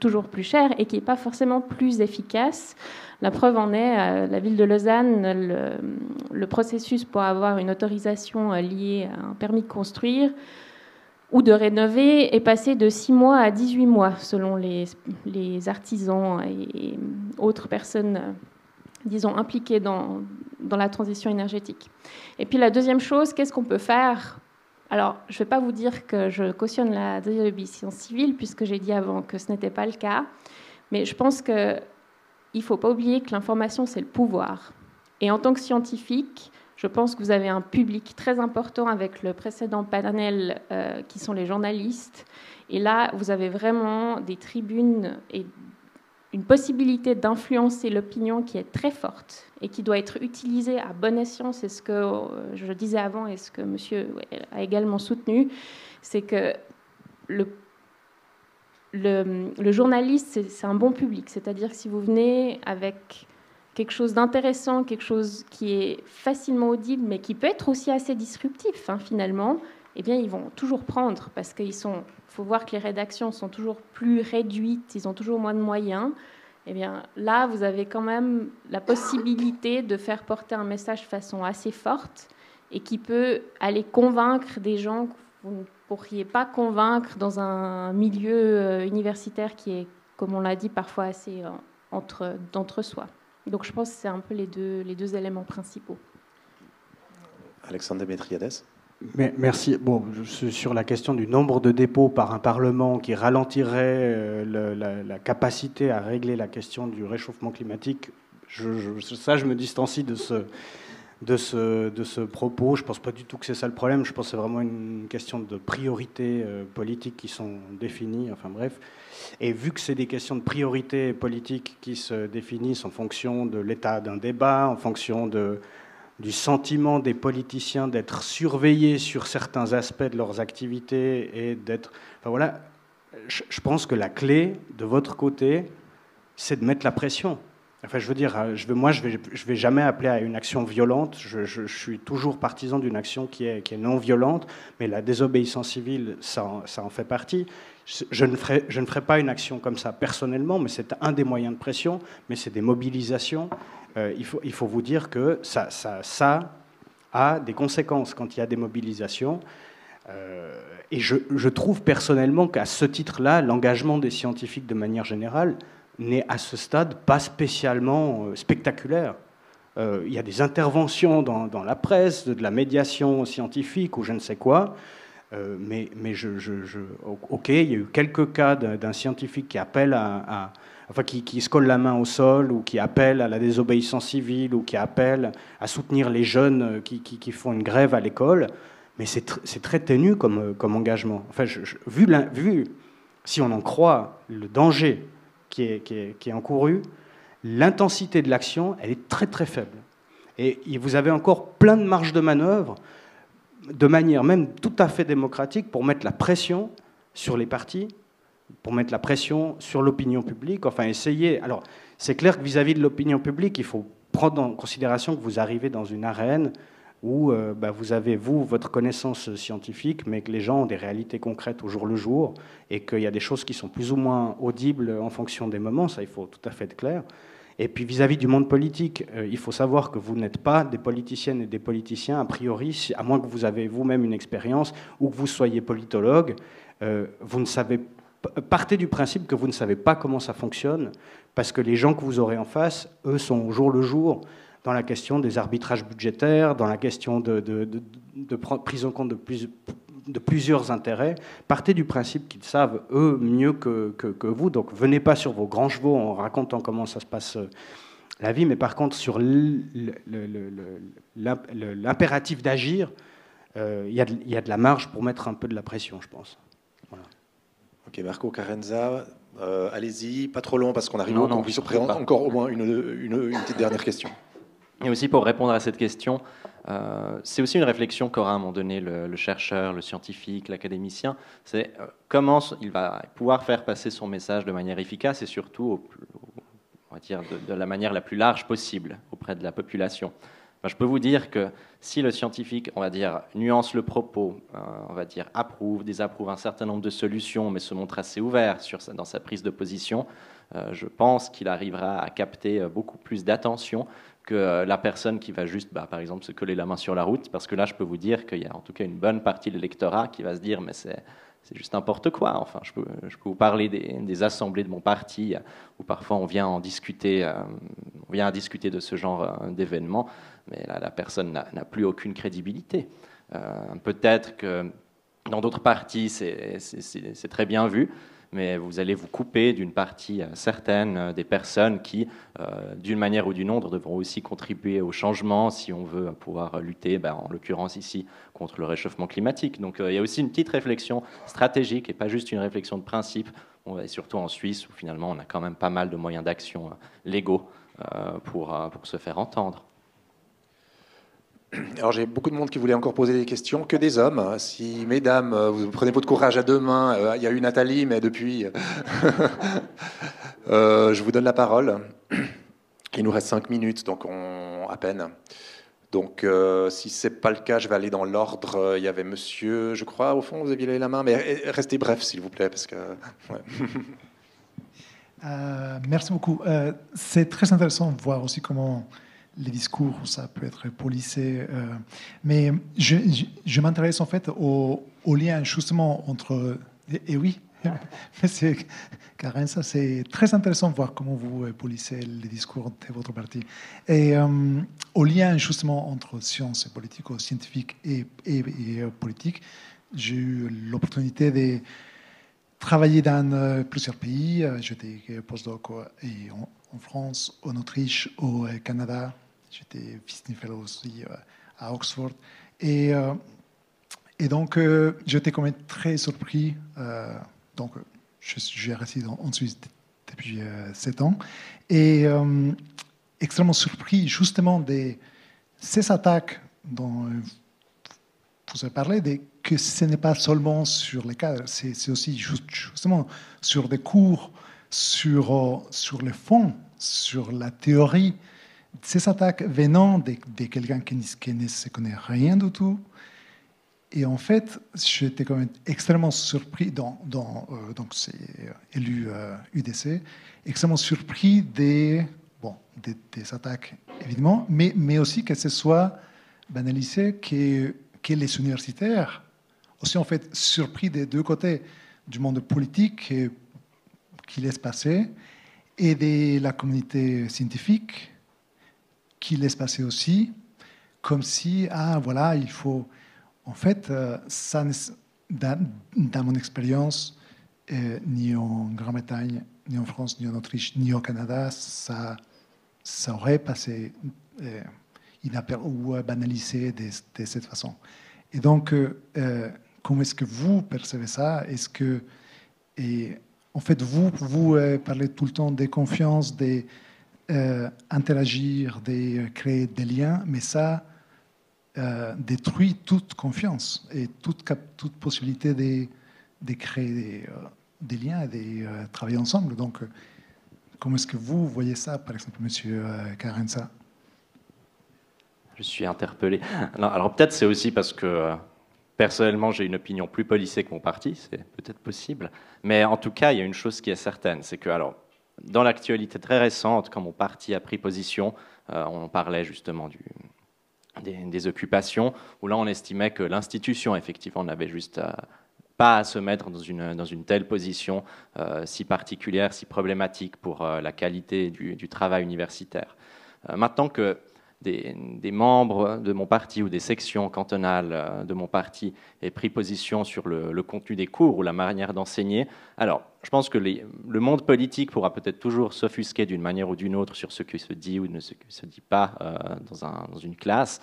toujours plus cher et qui n'est pas forcément plus efficace. La preuve en est, la ville de Lausanne, le processus pour avoir une autorisation liée à un permis de construire ou de rénover est passé de 6 mois à 18 mois, selon les artisans et autres personnes, disons, impliquées dans la transition énergétique. Et puis la deuxième chose, qu'est-ce qu'on peut faire ? Alors, je ne vais pas vous dire que je cautionne la désobéissance civile, puisque j'ai dit avant que ce n'était pas le cas, mais je pense qu'il ne faut pas oublier que l'information, c'est le pouvoir. Et en tant que scientifique, je pense que vous avez un public très important avec le précédent panel qui sont les journalistes. Et là, vous avez vraiment des tribunes et une possibilité d'influencer l'opinion qui est très forte et qui doit être utilisée à bon escient. C'est ce que je disais avant et ce que monsieur a également soutenu. C'est que le journaliste, c'est un bon public. C'est-à-dire que si vous venez avec quelque chose d'intéressant, quelque chose qui est facilement audible, mais qui peut être aussi assez disruptif, finalement, eh bien, ils vont toujours prendre, parce qu'il faut voir que les rédactions sont toujours plus réduites, ils ont toujours moins de moyens. Eh bien, là, vous avez quand même la possibilité de faire porter un message de façon assez forte et qui peut aller convaincre des gens vous ne pourriez pas convaincre dans un milieu universitaire qui est, comme on l'a dit, parfois assez d'entre-soi. Donc je pense que c'est un peu les deux éléments principaux. Alexandre Démétriades. Merci. Bon, sur la question du nombre de dépôts par un Parlement qui ralentirait la capacité à régler la question du réchauffement climatique, je me distancie de ce propos. Je ne pense pas du tout que c'est ça le problème. Je pense que c'est vraiment une question de priorités politiques qui sont définies. Enfin bref. Et vu que c'est des questions de priorités politiques qui se définissent en fonction de l'état d'un débat, en fonction du sentiment des politiciens d'être surveillés sur certains aspects de leurs activités et d'être... Enfin voilà, je pense que la clé de votre côté, c'est de mettre la pression. Enfin, je veux dire, je vais jamais appeler à une action violente. Je suis toujours partisan d'une action qui est non violente, mais la désobéissance civile, ça en fait partie. Je ne ferai pas une action comme ça personnellement, mais c'est un des moyens de pression, mais c'est des mobilisations. Il faut vous dire que ça a des conséquences quand il y a des mobilisations. Et je trouve personnellement qu'à ce titre-là, l'engagement des scientifiques de manière générale n'est à ce stade pas spécialement spectaculaire. Il y a des interventions dans la presse, de la médiation scientifique ou je ne sais quoi, mais ok, il y a eu quelques cas d'un scientifique qui appelle qui se colle la main au sol ou qui appelle à la désobéissance civile ou qui appelle à soutenir les jeunes qui font une grève à l'école, mais c'est très ténu comme engagement. Enfin, vu, si on en croit, le danger qui est encouru, l'intensité de l'action, elle est très très faible. Et vous avez encore plein de marge de manœuvre, de manière même tout à fait démocratique, pour mettre la pression sur les partis, pour mettre la pression sur l'opinion publique, enfin essayer... Alors, c'est clair que vis-à-vis de l'opinion publique, il faut prendre en considération que vous arrivez dans une arène où vous avez, votre connaissance scientifique, mais que les gens ont des réalités concrètes au jour le jour, et qu'il y a des choses qui sont plus ou moins audibles en fonction des moments, ça il faut tout à fait être clair. Et puis vis-à-vis du monde politique, il faut savoir que vous n'êtes pas des politiciennes et des politiciens, a priori, à moins que vous avez vous-même une expérience, ou que vous soyez politologue, vous ne savez, partez du principe que vous ne savez pas comment ça fonctionne, parce que les gens que vous aurez en face, eux, sont au jour le jour dans la question des arbitrages budgétaires, dans la question de prise en compte de plusieurs intérêts. Partez du principe qu'ils savent, eux, mieux que vous. Donc, venez pas sur vos grands chevaux en racontant comment ça se passe la vie, mais par contre, sur l'impératif d'agir, il y a de la marge pour mettre un peu de la pression, je pense. Voilà. Ok, Marco Carenza, allez-y, pas trop long parce qu'on arrive qu'on puisse prendre encore au moins une petite dernière question. Et aussi pour répondre à cette question, c'est aussi une réflexion qu'aura à un moment donné le chercheur, le scientifique, l'académicien, c'est comment il va pouvoir faire passer son message de manière efficace et surtout, on va dire, de la manière la plus large possible auprès de la population. Enfin, je peux vous dire que si le scientifique, on va dire, nuance le propos, on va dire, approuve, désapprouve un certain nombre de solutions, mais se montre assez ouvert dans sa prise de position, je pense qu'il arrivera à capter beaucoup plus d'attention que la personne qui va juste, par exemple, se coller la main sur la route, parce que là, je peux vous dire qu'il y a en tout cas une bonne partie de l'électorat qui va se dire, mais c'est juste n'importe quoi. Enfin, je peux vous parler des assemblées de mon parti, où parfois on vient à discuter de ce genre d'événements, mais là, la personne n'a plus aucune crédibilité. Peut-être que dans d'autres partis, c'est très bien vu, mais vous allez vous couper d'une partie certaine des personnes qui, d'une manière ou d'une autre, devront aussi contribuer au changement si on veut pouvoir lutter, en l'occurrence ici, contre le réchauffement climatique. Donc il y a aussi une petite réflexion stratégique et pas juste une réflexion de principe, et surtout en Suisse où finalement on a quand même pas mal de moyens d'action légaux pour se faire entendre. Alors j'ai beaucoup de monde qui voulait encore poser des questions, que des hommes. Si, mesdames, vous prenez votre courage à deux mains, il y a eu Nathalie, mais depuis, je vous donne la parole. Il nous reste 5 minutes, donc à peine. Donc si ce n'est pas le cas, je vais aller dans l'ordre. Il y avait monsieur, je crois, au fond, vous aviez levé la main, mais restez bref, s'il vous plaît, parce que... Ouais. Merci beaucoup. C'est très intéressant de voir aussi comment... les discours, ça peut être policé. Mais je m'intéresse en fait au lien justement entre... Et oui, Monsieur Carença, c'est très intéressant de voir comment vous polissez les discours de votre parti. Et au lien justement entre sciences et politico-scientifique et politique, j'ai eu l'opportunité de travailler dans plusieurs pays. J'étais postdoc en France, en Autriche, au Canada. J'étais visiting fellow aussi à Oxford. Et donc, j'étais quand même très surpris. Donc, je réside en Suisse depuis 7 ans. Et extrêmement surpris justement de ces attaques dont vous avez parlé, que ce n'est pas seulement sur les cadres, c'est aussi justement sur des cours, sur le fond, sur la théorie. Ces attaques venant de quelqu'un qui ne se connaît rien du tout. Et en fait, j'étais quand même extrêmement surpris, donc c'est élu UDC, extrêmement surpris des attaques, évidemment, mais aussi que ce soit banalisé, que les universitaires, aussi en fait surpris des deux côtés, du monde politique qui laisse passer, et de la communauté scientifique qui laisse passer aussi, comme si, voilà, il faut... En fait, ça, dans mon expérience, ni en Grande-Bretagne, ni en France, ni en Autriche, ni au Canada, ça aurait passé ou banalisé de cette façon. Et donc, comment est-ce que vous percevez ça? Est-ce que, en fait, vous parlez tout le temps de confiance, d'interagir, de créer des liens, mais ça détruit toute confiance et toute possibilité de créer des liens et de travailler ensemble. Donc, comment est-ce que vous voyez ça, par exemple, Monsieur Carença? Je suis interpellé. Alors peut-être c'est aussi parce que personnellement j'ai une opinion plus policée que mon parti, c'est peut-être possible. Mais en tout cas, il y a une chose qui est certaine, c'est que dans l'actualité très récente, quand mon parti a pris position, on parlait justement des occupations, où là on estimait que l'institution, effectivement, n'avait juste pas à se mettre dans une telle position si particulière, si problématique pour la qualité du travail universitaire. Maintenant que des membres de mon parti ou des sections cantonales de mon parti aient pris position sur le contenu des cours ou la manière d'enseigner, alors je pense que le monde politique pourra peut-être toujours s'offusquer d'une manière ou d'une autre sur ce qui se dit ou ce qui ne se dit pas dans une classe,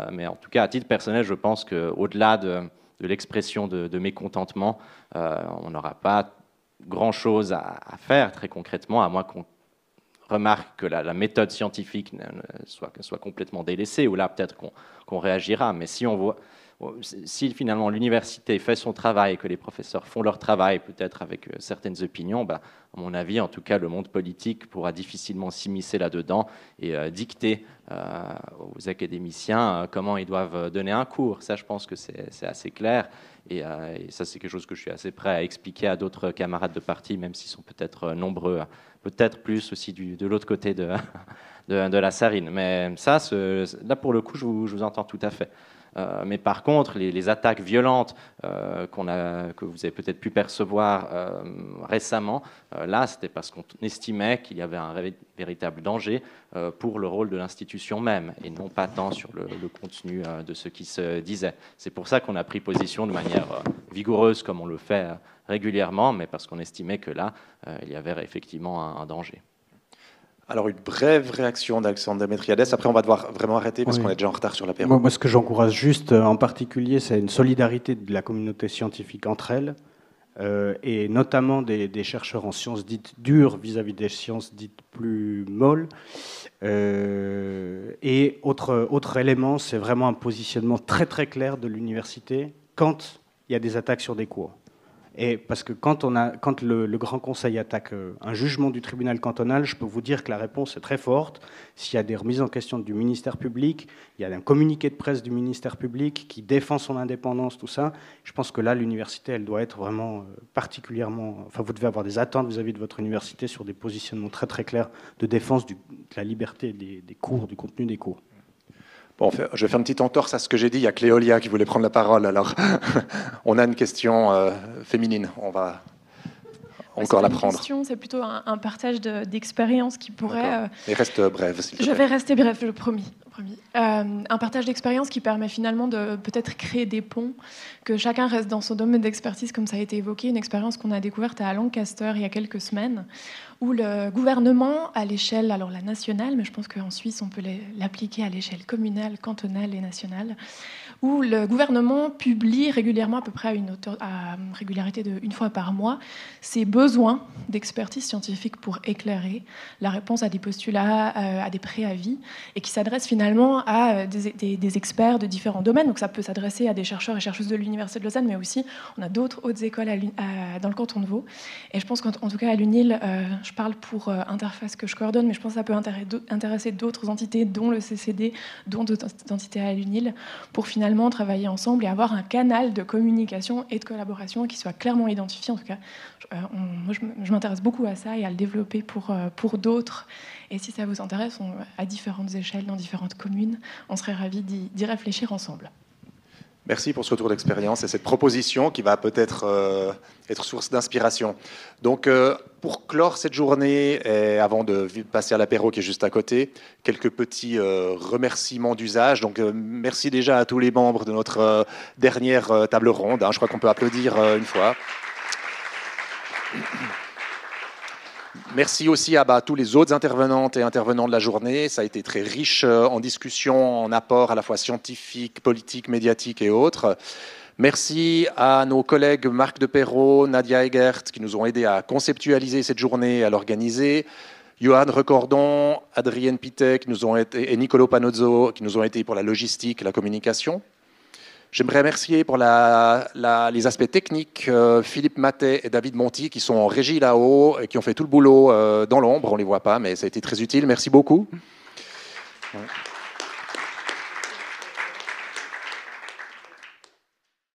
mais en tout cas à titre personnel, je pense qu'au-delà de l'expression de mécontentement, on n'aura pas grand-chose à faire très concrètement, à moins qu'on remarque que la méthode scientifique soit complètement délaissée, ou là peut-être qu'on réagira. Mais si finalement l'université fait son travail et que les professeurs font leur travail, peut-être avec certaines opinions, à mon avis, en tout cas, le monde politique pourra difficilement s'immiscer là-dedans et dicter aux académiciens comment ils doivent donner un cours. Ça, je pense que c'est assez clair. Et ça, c'est quelque chose que je suis assez prêt à expliquer à d'autres camarades de parti, même s'ils sont peut-être nombreux, peut-être plus aussi de l'autre côté de la Sarine. Mais ça, là, pour le coup, je vous entends tout à fait. Mais par contre, les attaques violentes que vous avez peut-être pu percevoir récemment, là, c'était parce qu'on estimait qu'il y avait un véritable danger pour le rôle de l'institution même, et non pas tant sur le contenu de ce qui se disait. C'est pour ça qu'on a pris position de manière vigoureuse, comme on le fait régulièrement, mais parce qu'on estimait que là, il y avait effectivement un danger. Alors, une brève réaction d'Alexandre Démétriades. Après, on va devoir vraiment arrêter parce qu'on est déjà en retard sur l'apéro. Moi, ce que j'encourage juste en particulier, c'est une solidarité de la communauté scientifique entre elles, et notamment des chercheurs en sciences dites dures vis-à-vis des sciences dites plus molles. Et autre élément, c'est vraiment un positionnement très très clair de l'université quand il y a des attaques sur des cours. Et parce que quand le Grand Conseil attaque un jugement du tribunal cantonal, je peux vous dire que la réponse est très forte. S'il y a des remises en question du ministère public, il y a un communiqué de presse du ministère public qui défend son indépendance, tout ça. Je pense que là, l'université, elle doit être vraiment particulièrement... Enfin, vous devez avoir des attentes vis-à-vis de votre université sur des positionnements très très clairs de défense de la liberté des cours, du contenu des cours. Bon, je vais faire une petite entorse à ce que j'ai dit. Il y a Cléolia qui voulait prendre la parole. Alors, on a une question féminine. On va encore la prendre. C'est plutôt un partage d'expérience qui pourrait... Et reste brève, s'il te plaît. Je vais rester bref, je promis. Un partage d'expérience qui permet finalement de peut-être créer des ponts, que chacun reste dans son domaine d'expertise, comme ça a été évoqué, une expérience qu'on a découverte à Lancaster il y a quelques semaines, où le gouvernement, à l'échelle, alors la nationale, mais je pense qu'en Suisse, on peut l'appliquer à l'échelle communale, cantonale et nationale, où le gouvernement publie régulièrement, à peu près à régularité d'une fois par mois, ses besoins d'expertise scientifique pour éclairer la réponse à des postulats, à des préavis, et qui s'adresse finalement à des experts de différents domaines. Donc ça peut s'adresser à des chercheurs et chercheuses de l'Université de Lausanne, mais aussi on a d'autres hautes écoles dans le canton de Vaud. Et je pense qu'en tout cas à l'UNIL, je parle pour Interface que je coordonne, mais je pense que ça peut intéresser d'autres entités, dont le CCD, dont d'autres entités à l'UNIL, pour finalement travailler ensemble et avoir un canal de communication et de collaboration qui soit clairement identifié. En tout cas, moi, je m'intéresse beaucoup à ça et à le développer pour d'autres. Et si ça vous intéresse, à différentes échelles, dans différentes communes, on serait ravis d'y réfléchir ensemble. Merci pour ce retour d'expérience et cette proposition qui va peut-être être source d'inspiration. Donc, pour clore cette journée, et avant de passer à l'apéro qui est juste à côté, quelques petits remerciements d'usage. Donc, merci déjà à tous les membres de notre dernière table ronde. Je crois qu'on peut applaudir une fois. Merci aussi à tous les autres intervenantes et intervenants de la journée. Ça a été très riche en discussion, en apports à la fois scientifiques, politiques, médiatiques et autres. Merci à nos collègues Marc Deperrot, Nadia Egert, qui nous ont aidés à conceptualiser cette journée et à l'organiser. Johan Recordon, Adrienne Pittet et Nicolo Panozzo, qui nous ont aidés pour la logistique et la communication. J'aimerais remercier pour les aspects techniques Philippe Matet et David Monti qui sont en régie là-haut et qui ont fait tout le boulot dans l'ombre. On ne les voit pas, mais ça a été très utile. Merci beaucoup. Ouais.